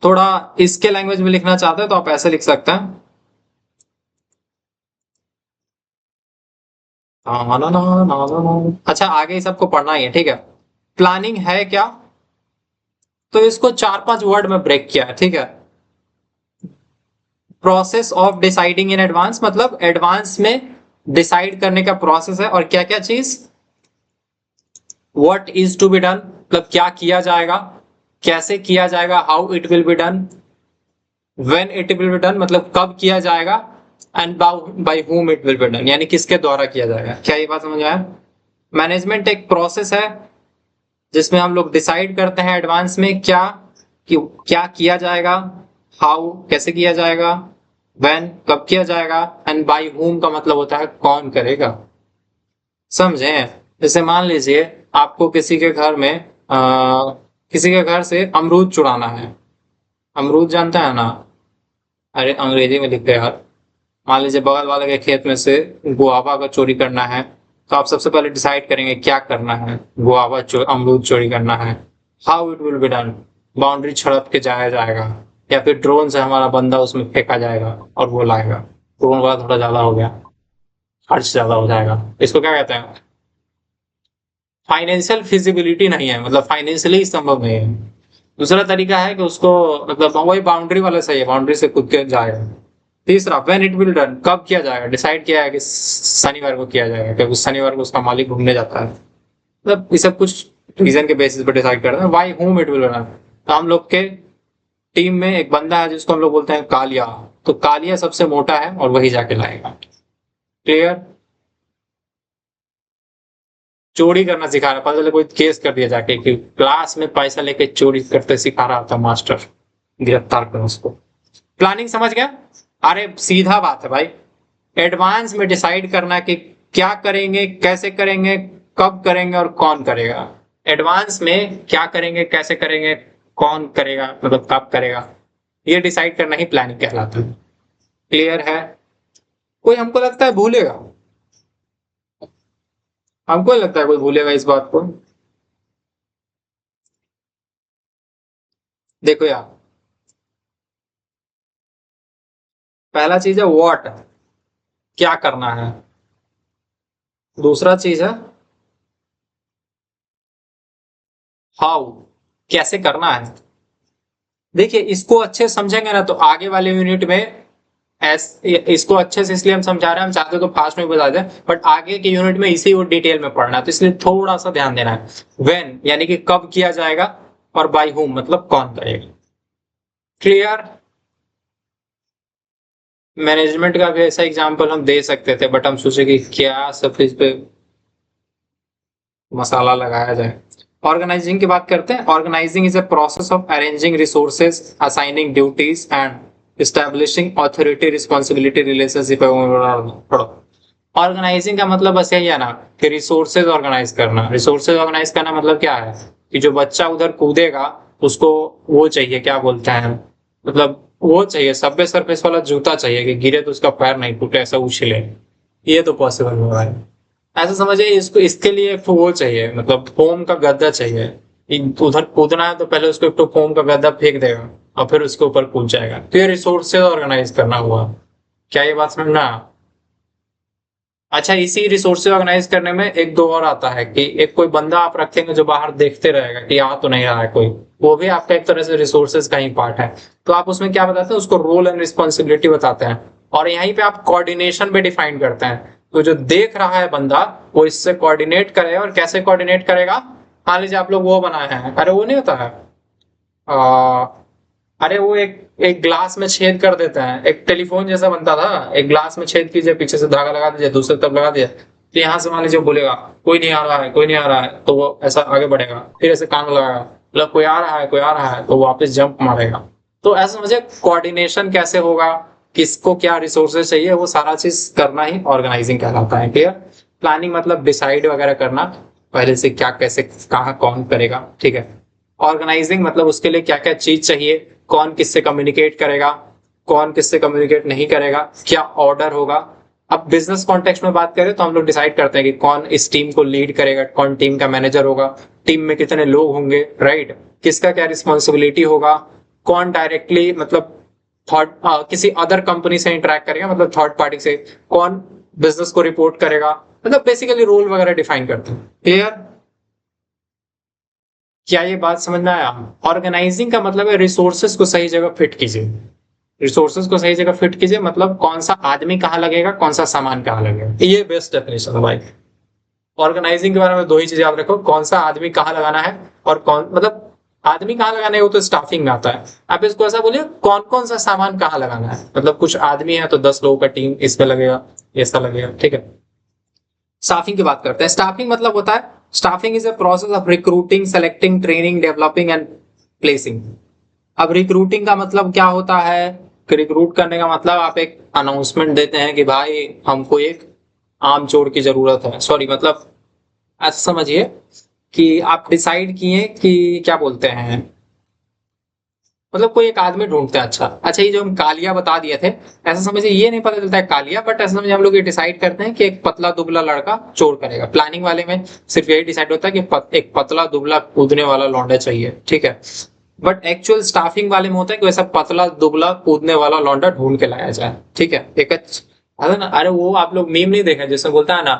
थोड़ा इसके लैंग्वेज में लिखना चाहते हैं तो आप ऐसे लिख सकते हैं, अच्छा आगे ही सबको पढ़ना ही है, ठीक है। प्लानिंग है क्या, तो इसको 4-5 वर्ड में ब्रेक किया है, ठीक है। Process of deciding in advance, मतलब एडवांस में डिसाइड करने का प्रोसेस है, और क्या क्या चीज, what is to be done, मतलब क्या किया जाएगा, कैसे किया जाएगा, how it will be done, when it will be done, मतलब कब किया जाएगा, and by whom it will be done, यानी किसके द्वारा किया जाएगा। क्या ये बात समझ आया। मैनेजमेंट एक प्रोसेस है जिसमें हम लोग डिसाइड करते हैं एडवांस में क्या किया जाएगा, हाउ कैसे किया जाएगा, व्हेन कब किया जाएगा, एंड बाय whom का मतलब होता है कौन करेगा। समझे। जैसे मान लीजिए आपको किसी के घर से अमरूद चुराना है, अमरूद जानता है ना, अरे अंग्रेजी में लिखते हैं यार। मान लीजिए बगल वाले के खेत में से गुआवा का चोरी करना है, तो आप सबसे पहले डिसाइड करेंगे क्या करना है, अमरूद चोरी करना है, how it will be done, boundary छड़प के जाया जाएगा, या फिर ड्रोन से हमारा बंदा उसमें फेंका जाएगा और वो लाएगा। ड्रोन वाला थोड़ा ज्यादा हो गया, खर्च ज्यादा हो जाएगा, इसको क्या कहते हैं, फाइनेंशियल फिजिबिलिटी नहीं है, मतलब फाइनेंशियली संभव नहीं है। दूसरा तरीका है कि उसको, मतलब वही बाउंड्री वाला सही है, बाउंड्री से कूद के जाएगा। तीसरा व्हेन इट विल डन, कब किया जाएगा, डिसाइड किया है कि शनिवार को किया जाएगा, क्योंकि शनिवार को उसका मालिक घूमने जाता है। मतलब ये सब कुछ रीजन के बेसिस पर डिसाइड करते हैं। Why whom it will done, तो हम लोग के टीम में एक बंदा है जिसको हम लोग बोलते हैं कालिया, तो कालिया सबसे मोटा है और वही जाके लाएगा। क्लियर। चोरी करना सिखा रहा, पता चले कोई केस कर दिया जाके कि क्लास में पैसा लेके चोरी करते सिखा रहा था मास्टर, गिरफ्तार करो उसको। प्लानिंग समझ गया? अरे सीधा बात है भाई, एडवांस में डिसाइड करना कि क्या करेंगे, कैसे करेंगे, कब करेंगे और कौन करेगा। एडवांस में क्या करेंगे, कैसे करेंगे, कौन करेगा, मतलब कब करेगा, ये डिसाइड करना ही प्लानिंग कहलाता है। क्लियर है? कोई हमको लगता है भूलेगा, हमको लगता है कोई भूलेगा इस बात को। देखो यार, पहला चीज है व्हाट, क्या करना है। दूसरा चीज है हाउ, कैसे करना है। देखिए इसको अच्छे से समझेंगे ना तो आगे वाले यूनिट में इसको अच्छे से इसलिए हम समझा रहे हैं, हम चाहते तो फास्ट में बता दें, बट आगे के यूनिट में इसी को डिटेल में पढ़ना है, तो इसलिए थोड़ा सा ध्यान देना है। व्हेन यानी कि कब किया जाएगा, और बाय हुम मतलब कौन करेगा। क्लियर? मैनेजमेंट का भी ऐसा एग्जांपल हम दे सकते थे, बट हम सोचे कि क्या सब इस पे मसाला लगाया जाए। ऑर्गेनाइजिंग की बात करते हैं। Organising is a process of arranging resources, assigning duties and establishing authority responsibility relationship. Organising का मतलब बस यही है ना कि रिसोर्सेज ऑर्गेनाइज करना। रिसोर्सेज ऑर्गेनाइज करना मतलब क्या है कि जो बच्चा उधर कूदेगा उसको वो चाहिए, क्या बोलते हैं, मतलब वो चाहिए, सबवे सरफेस वाला जूता चाहिए कि गिरे तो उसका पैर नहीं टूटे, ऐसा उछले। ये तो पॉसिबल हो रहा है। ऐसा समझिए इसको, इसके लिए एक वो चाहिए, मतलब फोम का गद्दा चाहिए। उधर कूदना है तो पहले उसको एक तो फोम का गद्दा फेंक देगा और फिर उसके ऊपर कूद जाएगा, तो ये रिसोर्सेज ऑर्गेनाइज करना हुआ। क्या ये बात समझना? अच्छा, इसी रिसोर्सेज ऑर्गेनाइज करने में एक दो और आता है कि एक कोई बंदा आप रखेंगे जो बाहर देखते रहेगा कि आ तो नहीं रहा है कोई, वो भी आपका एक तरह से रिसोर्सेज का ही पार्ट है। तो आप उसमें क्या बताते हैं, उसको रोल एंड रिस्पॉन्सिबिलिटी बताते हैं, और यहीं पे आप कोऑर्डिनेशन भी डिफाइन करते हैं। तो जो देख रहा है बंदा वो इससे कोऑर्डिनेट करेगा, और कैसे कोऑर्डिनेट करेगा। मान लीजिए आप लोग वो बनाए हैं, अरे वो नहीं होता है, आ, अरे वो एक एक ग्लास में छेद कर देते हैं, एक टेलीफोन जैसा बनता था, एक ग्लास में छेद कीजिए, पीछे से धागा लगा दीजिए, दूसरे तरफ लगा दीजिए, तो यहाँ से मान लीजिए बोलेगा कोई नहीं आ रहा है, कोई नहीं आ रहा है, तो वो ऐसा आगे बढ़ेगा, फिर ऐसे कान लगाएगा, मतलब कोई आ रहा है, कोई आ रहा है, तो वो वापस जंप मारेगा। तो ऐसा समझे कोऑर्डिनेशन कैसे होगा, किसको क्या रिसोर्सेज चाहिए, वो सारा चीज करना ही ऑर्गेनाइजिंग कहलाता है। क्लियर? प्लानिंग मतलब डिसाइड वगैरह करना पहले से, क्या कैसे कहाँ कौन करेगा। ठीक है? ऑर्गेनाइजिंग मतलब उसके लिए क्या क्या चीज चाहिए, कौन किससे कम्युनिकेट करेगा, कौन किससे कम्युनिकेट नहीं करेगा, क्या ऑर्डर होगा। अब बिजनेस कॉन्टेक्स्ट में बात करें तो हम लोग डिसाइड करते हैं कि कौन इस टीम को लीड करेगा, कौन टीम का मैनेजर होगा, टीम में कितने लोग होंगे, राइट, किसका क्या रिस्पॉन्सिबिलिटी होगा, कौन डायरेक्टली मतलब थर्ड किसी अदर कंपनी से इंटरेक्ट करेगा, मतलब थर्ड पार्टी से, कौन बिजनेस को रिपोर्ट करेगा, मतलब बेसिकली रोल वगैरह डिफाइन करते हैं। क्लियर? क्या ये बात समझ में आया? ऑर्गेनाइजिंग का मतलब है रिसोर्सेज को सही जगह फिट कीजिए। रिसोर्सेज को सही जगह फिट कीजिए मतलब कौन सा आदमी कहाँ लगेगा, कौन सा सामान कहाँ लगेगा, ये बेस्ट डेफिनेशन है भाई। ऑर्गेनाइजिंग के बारे में दो ही चीजें याद रखो, कौन सा आदमी कहाँ लगाना है, और कौन मतलब आदमी कहाँ लगाना है वो तो स्टाफिंग में आता है। आप इसको ऐसा बोलिए कौन कौन सा सामान कहाँ लगाना है, मतलब कुछ आदमी है तो 10 लोगों का टीम इसमें लगेगा, ऐसा लगेगा। ठीक है? स्टाफिंग की बात करते हैं। स्टाफिंग मतलब होता है, staffing is a process of recruiting, selecting, training, developing and placing. अब रिक्रूटिंग का मतलब क्या होता है, कि रिक्रूट करने का मतलब आप एक अनाउंसमेंट देते हैं कि भाई हमको एक आम चोर की जरूरत है, सॉरी मतलब ऐसा समझिए कि आप डिसाइड किए कि क्या बोलते हैं, मतलब कोई एक आदमी ढूंढते हैं। अच्छा अच्छा, ये जो हम कालिया बता दिए थे, ऐसा समझिए ये नहीं पता चलता है कालिया, बट ऐसा समझिए हम लोग ये डिसाइड करते हैं कि एक पतला दुबला लड़का चोर करेगा। प्लानिंग वाले में सिर्फ यही डिसाइड होता है कि एक पतला दुबला कूदने वाला लौंडा चाहिए। ठीक है? बट एक्चुअल स्टाफिंग वाले में होता है कि वैसा पतला दुबला कूदने वाला लौंडा ढूंढ के लाया जाए। ठीक है? अरे ना, अरे वो आप लोग मीम नहीं देखा जिसमें बोलता है ना,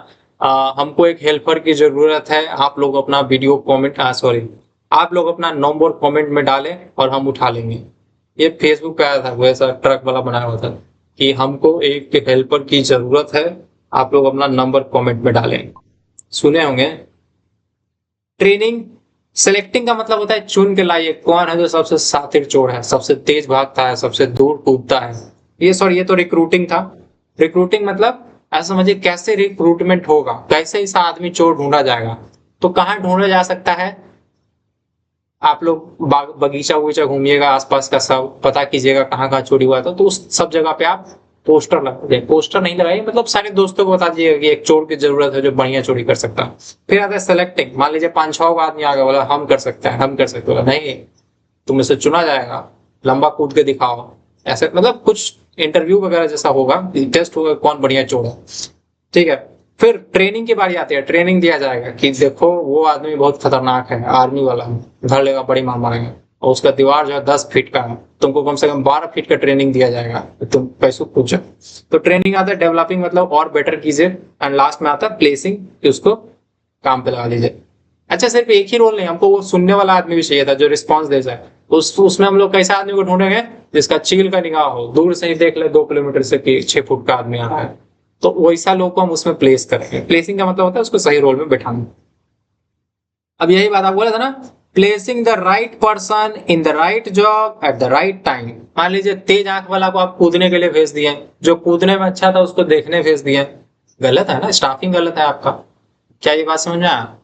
हमको एक हेल्पर की जरूरत है, आप लोग अपना वीडियो कमेंट, सॉरी, आप लोग अपना नंबर कमेंट में डालें और हम उठा लेंगे। ये फेसबुक पे आया था, वो ऐसा ट्रक वाला बनाया हुआ था कि हमको एक हेल्पर की जरूरत है, आप लोग अपना नंबर कमेंट में डालें। सुने होंगे। ट्रेनिंग, सेलेक्टिंग का मतलब होता है चुन के लाइए कौन है जो सबसे शातिर चोर है, सबसे तेज भागता है, सबसे दूर कूदता है। ये सॉरी, ये तो रिक्रूटिंग था। रिक्रूटिंग मतलब ऐसा समझिए कैसे रिक्रूटमेंट होगा, कैसे ऐसा आदमी चोर ढूंढा जाएगा। तो कहाँ ढूंढा जा सकता है, आप लोग बगीचा वगीचा घूमिएगा, आसपास का सब पता कीजिएगा कहाँ कहाँ चोरी हुआ था, तो उस सब जगह पे आप पोस्टर लगाइए। पोस्टर नहीं लगाइए मतलब सारे दोस्तों को बता दीजिएगा कि एक चोर की जरूरत है जो बढ़िया चोरी कर सकता है। फिर आता है सेलेक्टिंग, मान लीजिए 5-6 आदमी आ गया, बोला हम कर सकते हैं, हम कर सकते हैं, नहीं तुम से चुना जाएगा, लंबा कूद के दिखाओ। ऐसे मतलब कुछ इंटरव्यू वगैरह जैसा होगा, टेस्ट होगा कौन बढ़िया चोर है। ठीक है, फिर ट्रेनिंग की बारी आती है, ट्रेनिंग दिया जाएगा कि देखो वो आदमी बहुत खतरनाक है, आर्मी वाला है, धर लेगा बड़ी मार मारेगा, और उसका दीवार जो है 10 फीट का है, तुमको कम से कम 12 फीट का ट्रेनिंग दिया जाएगा, तुम कैसे पूछो। तो ट्रेनिंग आता है डेवलपिंग, मतलब और बेटर कीजिए, एंड लास्ट में आता है प्लेसिंग कि उसको काम पे लगा लीजिए। अच्छा सिर्फ एक ही रोल नहीं, हमको वो सुनने वाला आदमी भी चाहिए था जो रिस्पॉन्स दे जाए। उसमें हम लोग कैसे आदमी को ढूंढेंगे, जिसका चील का निगाह हो, दूर से ही देख ले 2 किलोमीटर से कि 6 फुट का आदमी आ रहा है, तो वैसा लोग को हम उसमें प्लेस करेंगे। प्लेसिंग का मतलब होता है उसको सही रोल में बैठाना। अब यही बात आप बोले था ना, placing the right person in the right job at the right time. मान लीजिए तेज आंख वाला को आप कूदने के लिए भेज दिए, जो कूदने में अच्छा था उसको देखने भेज दिए, गलत है ना, स्टाफिंग गलत है आपका। क्या ये बात समझ में आया?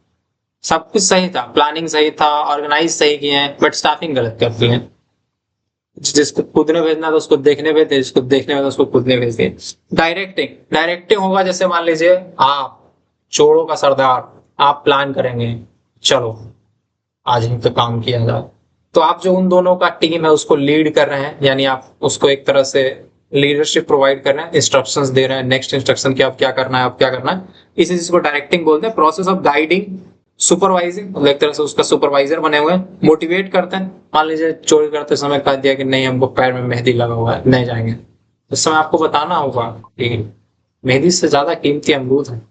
सब कुछ सही था, प्लानिंग सही था, ऑर्गेनाइज सही किए हैं, बट स्टाफिंग गलत करती है। जिसको कूदने भेजना था उसको देखने भेज दिए, जिसको देखने भेजना उसको कूदने भेज दिए। डायरेक्टिंग, डायरेक्टिंग होगा जैसे मान लीजिए आप चोरों का सरदार, आप प्लान करेंगे, चलो आज ही तो काम किया जाए, तो आप जो उन दोनों का टीम है उसको लीड कर रहे हैं, यानी आप उसको एक तरह से लीडरशिप प्रोवाइड कर रहे हैं, इंस्ट्रक्शंस दे रहे हैं, नेक्स्ट इंस्ट्रक्शन की अब क्या करना है, अब क्या करना है। इसी चीज को डायरेक्टिंग बोलते हैं। प्रोसेस ऑफ गाइडिंग, सुपरवाइजिंग, एक तरह से उसका सुपरवाइजर बने हुए हैं। मोटिवेट करते हैं, मान लीजिए चोरी करते समय कह दिया कि नहीं हमको पैर में मेहंदी लगा हुआ है, नहीं जाएंगे, उस समय आपको बताना होगा कि मेहंदी से ज्यादा कीमती अमरूद है,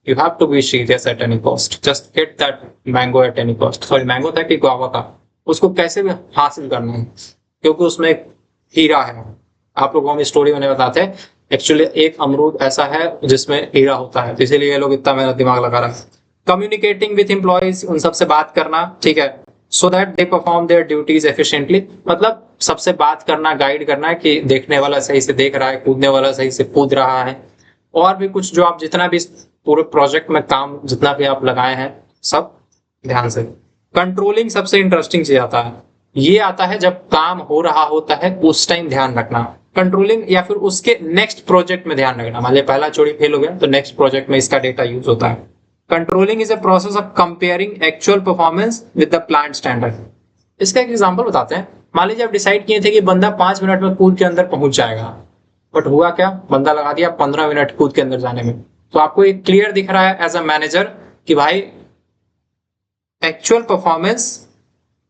you have to be serious at any cost, just get that mango at any cost। Sorry mango था कि गुआवा था, उसको कैसे भी हासिल करना है, क्योंकि उसमें एक हीरा है। आप लोगों को हम स्टोरी में बताते हैं, एक्चुअली एक अमरूद ऐसा है जिसमें हीरा होता है, इसीलिए ये लोग इतना मेरा दिमाग लगा रहा है। कम्युनिकेटिंग विथ एम्प्लॉइज, उन सबसे बात करना, ठीक है, so that they perform their duties efficiently, मतलब सबसे बात करना, गाइड करना है कि देखने वाला सही से देख रहा है, कूदने वाला सही से कूद रहा है, और भी कुछ जो आप जितना भी पूरे प्रोजेक्ट में काम जितना भी आप लगाए हैं सब ध्यान से। कंट्रोलिंग सबसे इंटरेस्टिंग चीज आता है, ये आता है जब काम हो रहा होता है उस टाइम ध्यान रखना कंट्रोलिंग, या फिर उसके नेक्स्ट प्रोजेक्ट में ध्यान रखना। मान लीजिए पहला चोरी फेल हो गया तो नेक्स्ट प्रोजेक्ट में इसका डेटा यूज होता है। Controlling is a process of comparing actual performance with the planned standard. इसका एक एग्जांपल बताते हैं। मान लीजिए आप डिसाइड किए थे कि बंदा 5 मिनट में कूद के अंदर पहुंच जाएगा, बट हुआ क्या, बंदा लगा दिया 15 मिनट कूद के अंदर जाने में। तो आपको एक क्लियर दिख रहा है एज अ मैनेजर कि भाई एक्चुअल परफॉर्मेंस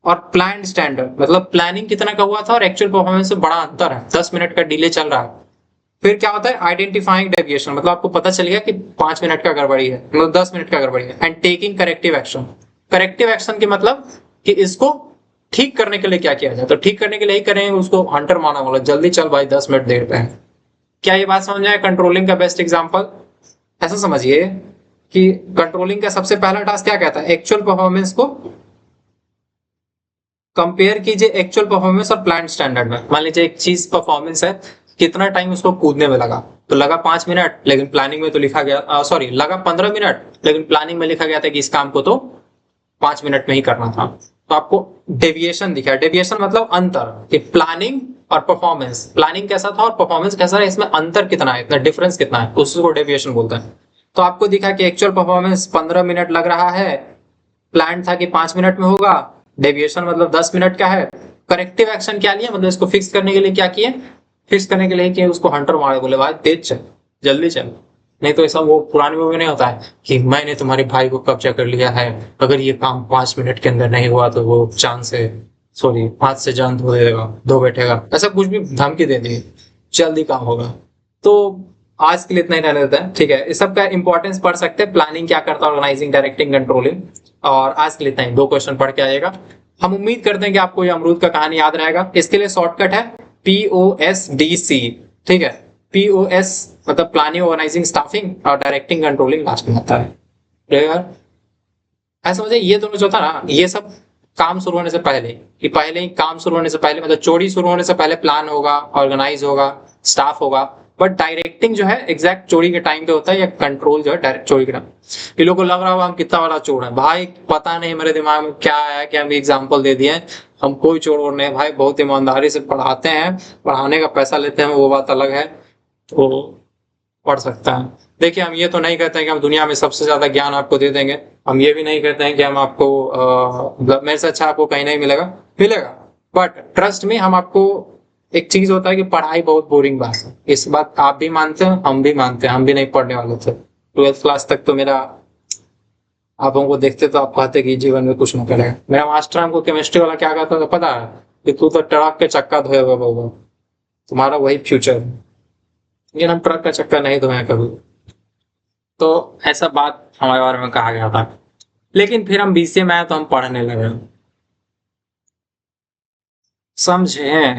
और प्लान स्टैंडर्ड, मतलब प्लानिंग कितना का हुआ था और एक्चुअल परफॉर्मेंस से बड़ा अंतर है, 10 मिनट का डिले चल रहा है। फिर क्या होता है, आइडेंटिफाइंग डेविएशन, मतलब आपको पता चल गया कि 5 मिनट का गड़बड़ी है, मतलब 10 मिनट का गड़बड़ी है। And taking corrective action, corrective action की मतलब कि इसको ठीक करने के लिए क्या किया जाए, तो ठीक करने के लिए ही करेंगे, उसको हंटर माना, बोला जल्दी चल भाई 10 मिनट देर पे है। क्या ये बात समझ में आए? कंट्रोलिंग का बेस्ट एग्जांपल ऐसा समझिए कि कंट्रोलिंग का सबसे पहला टास्क क्या कहता है, एक्चुअल परफॉर्मेंस को कंपेयर कीजिए एक्चुअल परफॉर्मेंस और प्लान स्टैंडर्ड में। मान लीजिए एक चीज परफॉर्मेंस है, कितना टाइम उसको कूदने में लगा, तो लगा 5 मिनट, लेकिन प्लानिंग में तो लिखा गया, सॉरी लगा 15 मिनट, लेकिन प्लानिंग में लिखा गया था कि इस काम को तो 5 मिनट में ही करना था। तो आपको डेविएशन दिखा, डेविएशन मतलब अंतर, कि प्लानिंग और परफॉर्मेंस, प्लानिंग कैसा था और परफॉर्मेंस कैसा है, इसमें अंतर कितना है, इतना डिफरेंस कितना है, उसको डेविएशन बोलते हैं। तो आपको दिखा कि एक्चुअल परफॉर्मेंस 15 मिनट लग रहा है, प्लान था कि 5 मिनट में होगा, डेविएशन मतलब 10 मिनट का है। करेक्टिव एक्शन क्या लिया, मतलब इसको फिक्स करने के लिए क्या किए, फिक्स करने के लिए कि उसको हंटर मारे, बोले भाई तेज चल, जल्दी चल, नहीं तो ऐसा वो पुरानी मूवी नहीं होता है कि मैंने तुम्हारे भाई को कब्जा कर लिया है, अगर ये काम 5 मिनट के अंदर नहीं हुआ तो वो जान से, सॉरी हाथ से जान धो देगा, धो बैठेगा, ऐसा कुछ भी धमकी दे दी, जल्दी काम होगा। तो आज के लिए इतना ही रहने देता है, ठीक है। इस सब का इंपॉर्टेंस पढ़ सकते हैं, प्लानिंग क्या करता है, ऑर्गेनाइजिंग, डायरेक्टिंग, कंट्रोलिंग। और आज के लिए इतना ही, 2 क्वेश्चन पढ़ के आएगा। हम उम्मीद करते हैं कि आपको ये अमरूद का कहानी याद रहेगा। इसके लिए शॉर्टकट है POSDC, ठीक है। POS मतलब प्लानिंग, ऑर्गेनाइजिंग, स्टाफिंग, और डायरेक्टिंग, कंट्रोलिंग लास्ट में आता है। ऐसा मुझे ये दोनों जो था ना, ये सब काम शुरू होने से पहले, कि पहले ही काम शुरू होने से पहले, मतलब चोरी शुरू होने से पहले प्लान होगा, ऑर्गेनाइज होगा, स्टाफ होगा, बट डायरेक्टिंग जो है एग्जैक्ट चोरी के टाइम पे होता है, या कंट्रोल जो है डायरेक्ट चोरी के टाइम। ये लोग को लग रहा होगा हम कितना बड़ा चोर है भाई, पता नहीं मेरे दिमाग में क्या आया कि हम एग्जाम्पल दे दिए। हम कोई चोर वोर नहीं भाई, बहुत ईमानदारी से पढ़ाते हैं, पढ़ाने का पैसा लेते हैं वो बात अलग है, तो पढ़ सकता है। देखिए हम ये तो नहीं कहते हैं कि हम दुनिया में सबसे ज्यादा ज्ञान आपको दे देंगे, हम ये भी नहीं कहते हैं कि हम आपको मतलब मेरे से अच्छा आपको कहीं नहीं मिलेगा, मिलेगा, बट ट्रस्ट में हम आपको, एक चीज होता है कि पढ़ाई बहुत बोरिंग बात है, इस बात आप भी मानते हैं, हम भी मानते हैं, हम भी नहीं पढ़ने वाले थे 12th क्लास तक, तो मेरा आप हमको देखते तो आप कहते कि जीवन में कुछ नहीं करेगा। मेरा मास्टर हमको केमिस्ट्री वाला क्या कहता था पता है, कि तू तो ट्रक के चक्का धोए हुआ बउआ, तुम्हारा वही फ्यूचर है। लेकिन हम ट्रक का चक्का नहीं धोए कभी, तो ऐसा बात हमारे बारे में कहा गया था। लेकिन फिर हम बीसीए में आए तो हम पढ़ने लगे, समझे,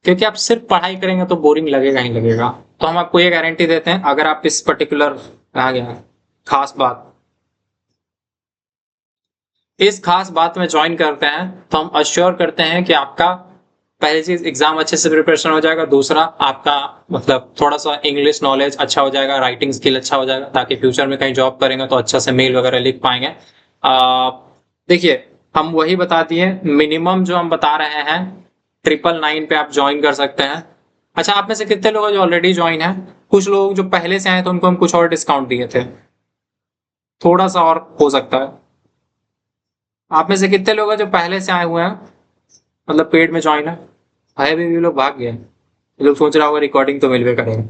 क्योंकि आप सिर्फ पढ़ाई करेंगे तो बोरिंग लगेगा ही लगेगा। तो हम आपको ये गारंटी देते हैं, अगर आप इस पर्टिकुलर, कहा गया खास बात, इस खास बात में ज्वाइन करते हैं तो हम अश्योर करते हैं कि आपका पहली चीज एग्जाम अच्छे से प्रिपरेशन हो जाएगा, दूसरा आपका मतलब थोड़ा सा इंग्लिश नॉलेज अच्छा हो जाएगा, राइटिंग स्किल अच्छा हो जाएगा, ताकि फ्यूचर में कहीं जॉब करेंगे तो अच्छा से मेल वगैरह लिख पाएंगे। देखिए हम वही बता दिए, मिनिमम जो हम बता रहे हैं 999 पे आप ज्वाइन कर सकते हैं। अच्छा आप में से कितने लोग हैं जो ऑलरेडी ज्वाइन है? कुछ लोग जो पहले से आए तो उनको हम कुछ और डिस्काउंट दिए थे, थोड़ा सा और हो सकता है। आप में से कितने लोग हैं जो पहले से आए हुए हैं, मतलब पेड में ज्वाइन है? भाई अभी भी लोग भाग गए, ये लोग सोच रहा होगा रिकॉर्डिंग तो मिलवे करेगा।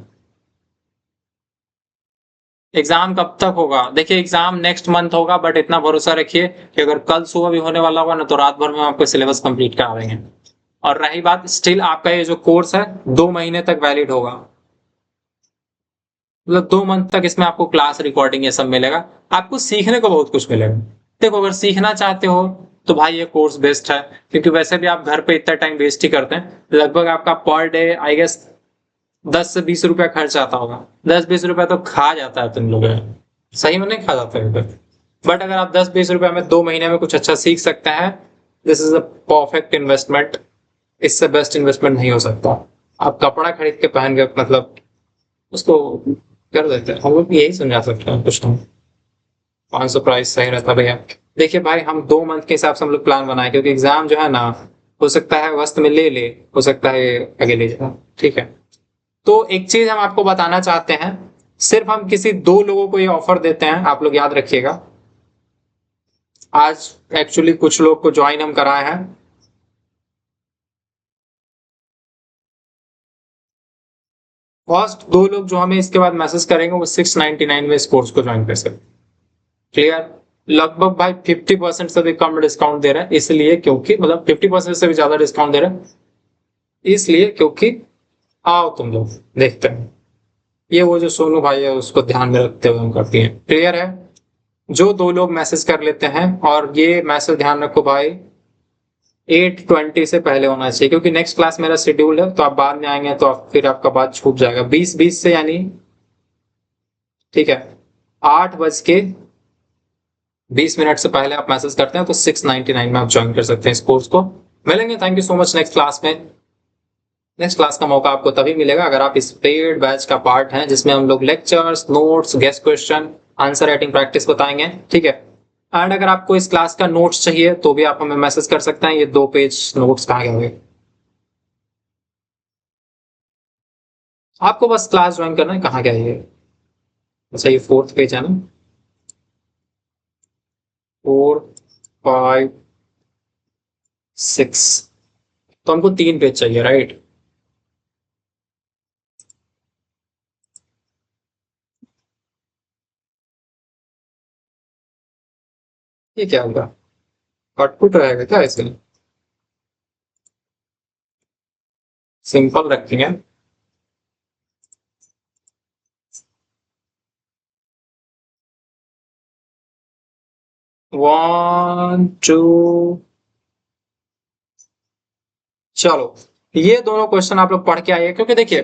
एग्जाम कब तक होगा? देखिए एग्जाम नेक्स्ट मंथ होगा, बट इतना भरोसा रखिए कि अगर कल सुबह भी होने वाला होगा ना, तो रात भर में आपको सिलेबस कंप्लीट करा देंगे। और रही बात, स्टिल आपका ये जो कोर्स है 2 महीने तक वैलिड होगा, मतलब 2 मंथ तक इसमें आपको क्लास रिकॉर्डिंग ये सब मिलेगा, आपको सीखने को बहुत कुछ मिलेगा। देखो अगर सीखना चाहते हो तो भाई ये कोर्स बेस्ट है, क्योंकि वैसे भी आप घर पे इतना टाइम वेस्ट ही करते हैं, लगभग आपका पर डे आई गेस 10 से 20 रुपया खर्च आता होगा, 10-20 रुपया तो खा जाता है तुम लोग, सही में नहीं खा जाता है। बट अगर आप 10-20 रुपया में 2 महीने में कुछ अच्छा सीख सकते हैं, this is a perfect investment, इससे बेस्ट इन्वेस्टमेंट नहीं हो सकता। आप कपड़ा खरीद के पहन के मतलब उसको कर देते हैं, हम लोग भी यही समझा सकते हैं कुछ नहीं, 500 प्राइस सही रहता भैया। देखिए भाई हम 2 मंथ के हिसाब से हम लोग प्लान बनाए, क्योंकि एग्जाम जो है ना, हो सकता है अगस्त में ले ले, हो सकता है आगे ले जाए, ठीक है। तो एक चीज हम आपको बताना चाहते हैं, सिर्फ हम किसी 2 लोगों को ये ऑफर देते हैं, आप लोग याद रखिएगा। आज एक्चुअली कुछ लोग को ज्वाइन हम कराए हैं, फर्स्ट 2 लोग जो हमें इसके बाद मैसेज करेंगे वो 699 में इस कोर्स को ज्वाइन कर सकते। क्लियर? लगभग भाई 50% से भी कम डिस्काउंट दे रहा है, इसलिए क्योंकि मतलब 50% से भी ज्यादा डिस्काउंट दे रहा है, इसलिए क्योंकि आओ तुम लोग देखते हैं। ये वो जो सोनू भाई है उसको ध्यान में रखते हुए हम करती हैं। क्लियर है? जो 2 लोग मैसेज कर लेते हैं, और ये मैसेज ध्यान रखो भाई 8:20 से पहले होना चाहिए, क्योंकि नेक्स्ट क्लास मेरा शेड्यूल है, तो आप बाद में आएंगे तो फिर आपका बात छूट जाएगा 20:20 से, यानी ठीक है 8:20 से पहले आप मैसेज करते हैं तो 699 में आप ज्वाइन कर सकते हैं इस कोर्स को। मिलेंगे, thank you so much next class में। नेक्स्ट क्लास का मौका आपको तभी मिलेगा अगर आप इस पेड बैच का पार्ट हैं, जिसमें हम लोग lectures, notes, guest question, answer writing practice बताएंगे, ठीक है। एंड अगर आपको इस क्लास का नोट्स चाहिए तो भी आप हमें मैसेज कर सकते हैं, ये 2 पेज नोट्स कहाँ गए हुए, आपको बस क्लास ज्वाइन करना है, कहाँ गया ये, अच्छा ये 4th पेज है ना, 4, 5, 6, तो हमको 3 पेज चाहिए, राइट? ये क्या होगा, आउटपुट रहेगा क्या इसका? सिंपल रखेंगे, 1, 2, चलो ये दोनों क्वेश्चन आप लोग पढ़ के आइए, क्योंकि देखिए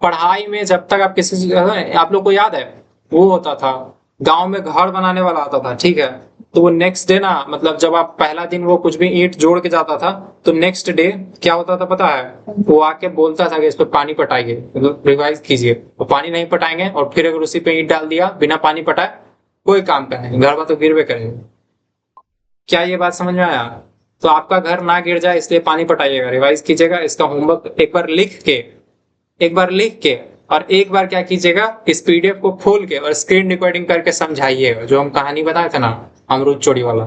पढ़ाई में जब तक आप किसी चीज, आप लोग को याद है वो होता था गांव में घर बनाने वाला आता था, ठीक है, तो वो नेक्स्ट डे ना, मतलब जब आप पहला दिन वो कुछ भी ईंट जोड़ के जाता था, तो नेक्स्ट डे क्या होता था पता है, वो आके बोलता था कि इस पे पानी पटाइए, मतलब रिवाइज कीजिए। वो पानी नहीं पटाएंगे और फिर अगर उसी पे ईंट डाल दिया बिना पानी पटाए, कोई काम का नहीं, घर में तो गिरवे करेंगे। क्या ये बात समझ में आया? तो आपका घर ना गिर जाए इसलिए पानी पटाइएगा, रिवाइज कीजिएगा, इसका होमवर्क एक बार लिख के और एक बार क्या कीजिएगा, इस पीडीएफ को खोल के और स्क्रीन रिकॉर्डिंग करके समझाइएगा। जो हम कहानी बताए थे ना, अमरूद चोरी वाला,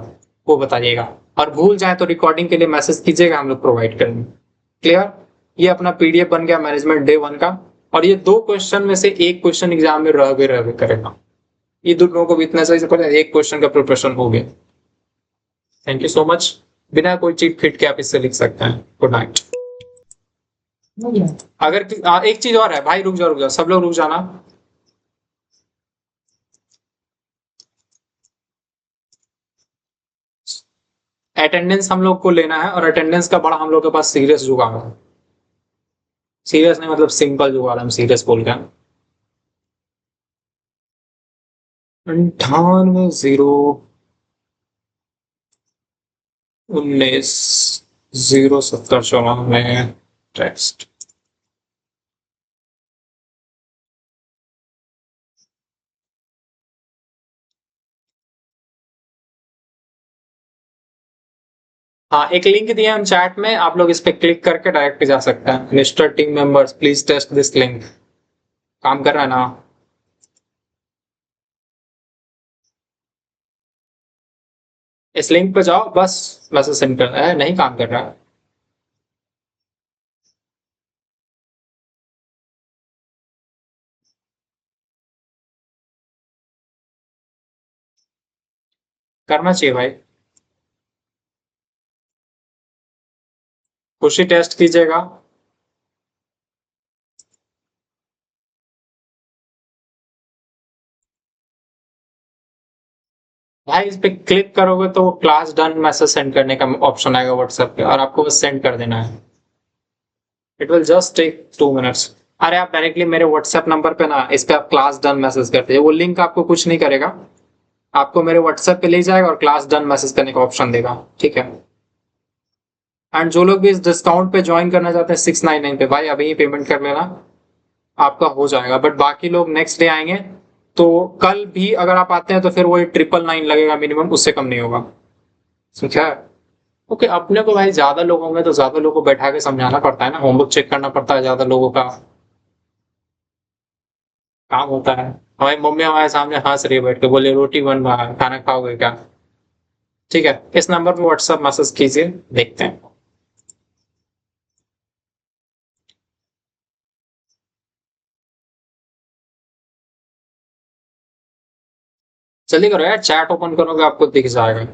वो बताइएगा। और भूल जाए तो रिकॉर्डिंग के लिए मैसेज कीजिएगा, हम लोग प्रोवाइड करेंगे। क्लियर? ये अपना पीडीएफ बन गया मैनेजमेंट डे 1 का। और ये 2 क्वेश्चन में से एक क्वेश्चन एग्जाम में रह करेगा। ये दोनों को भी इतना सही से पता है, एक क्वेश्चन का प्रिपरेशन हो गया। Thank you so much. बिना कोई चीट फिट के आप इससे लिख सकते हैं। Good night. अगर एक चीज और है भाई, रुक जाओ सब लोग रुक जाना। अटेंडेंस हम लोग को लेना है, और अटेंडेंस का बड़ा हम लोग के पास सीरियस जुगाड़ है। सीरियस नहीं मतलब सिंपल जुगाड़, हम सीरियस बोल रहे हैं। 98 0 19 0 70 94 टेक्स्ट। हाँ, एक लिंक दिया हम चैट में, आप लोग इस पे क्लिक करके डायरेक्ट जा सकते हैं। Mister team members please test this link. काम कर रहा है ना? इस लिंक पे जाओ, बस मैसेज सेंड करना है। नहीं काम कर रहा है? करना चाहिए भाई। खुशी टेस्ट कीजिएगा। भाई इस पे क्लिक करोगे तो क्लास डन मैसेज सेंड करने का ऑप्शन आएगा व्हाट्सएप पे, और आपको बस सेंड कर देना है। It will just take 2 minutes. अरे आप डायरेक्टली मेरे व्हाट्सएप नंबर पे ना, इस पे आप क्लास डन मैसेज करते हैं, वो लिंक आपको कुछ नहीं करेगा, आपको मेरे व्हाट्सएप पे ले जाएगा और क्लास डन मैसेज करने का ऑप्शन देगा। ठीक है? एंड जो लोग भी इस डिस्काउंट पे ज्वाइन करना चाहते हैं 699 पे, भाई अभी ही पेमेंट कर लेना, आपका हो जाएगा। बट बाकी लोग नेक्स्ट डे आएंगे, तो कल भी अगर आप आते हैं तो फिर वो 999 लगेगा मिनिमम, उससे कम नहीं होगा। ठीक है? ओके, अपने को भाई ज्यादा लोग होंगे तो ज्यादा लोगों को बैठा के समझाना पड़ता है ना, होमवर्क चेक करना पड़ता है, ज्यादा लोगों का काम होता है। हमारी मम्मी हमारे सामने हंस रही है बैठ के, बोले रोटी बन रहा है, खाना खाओगे क्या? ठीक है, इस नंबर पे व्हाट्सएप मैसेज कीजिए, देखते हैं। जल्दी करो यार, चैट ओपन करोगे आपको दिख जाएगा।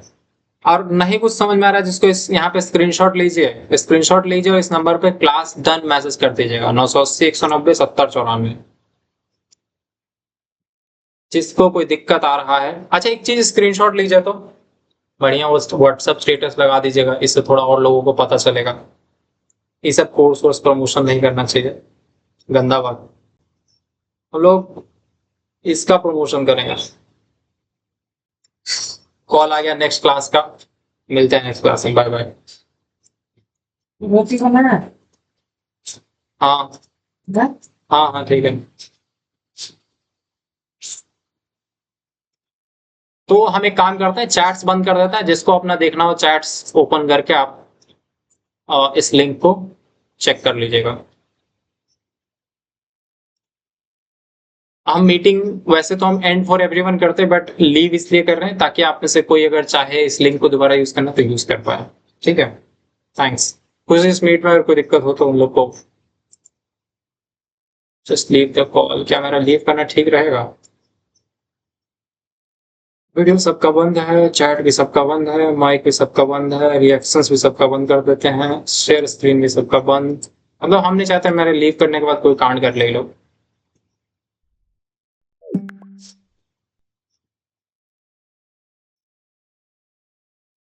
और नहीं कुछ समझ में आ रहा है जिसको इस यहाँ पे स्क्रीनशॉट लीजिए, स्क्रीनशॉट लीजिए और इस नंबर पे क्लास डन मैसेज कर दीजिएगा, 980 190 70 94। जिसको कोई दिक्कत आ रहा है। अच्छा एक चीज स्क्रीनशॉट लीजिए तो बढ़िया, वो व्हाट्सएप स्टेटस लगा दीजिएगा, इससे थोड़ा और लोगों को पता चलेगा। ये सब कोर्स वोर्स प्रमोशन नहीं करना चाहिए, गंदा बात। हम लोग इसका प्रमोशन करेंगे। कॉल आ गया नेक्स्ट क्लास का, मिलते हैं नेक्स्ट क्लास में, बाय बाय। रोटी खाना है? हाँ हाँ हाँ ठीक है। तो हम एक काम करते हैं, चैट्स बंद कर देते हैं, जिसको अपना देखना हो चैट्स ओपन करके आप इस लिंक को चेक कर लीजिएगा। हम मीटिंग वैसे तो हम एंड फॉर एवरीवन करते हैं, बट लीव इसलिए कर रहे हैं ताकि आप में से कोई अगर चाहे इस लिंक को दोबारा यूज करना तो यूज कर पाए। ठीक है? थैंक्स। कुछ इस मीट में अगर कोई दिक्कत हो तो उन लोग को जस्ट लीव द कॉल। क्या मेरा लीव करना ठीक रहेगा? वीडियो सबका बंद है, चैट भी सबका बंद है, माइक भी सबका बंद है, रिएक्शंस भी सबका बंद कर देते हैं, शेयर स्क्रीन भी सबका बंद। मतलब हम नहीं चाहते मेरे लीव करने के बाद कोई कांड कर ले लोग।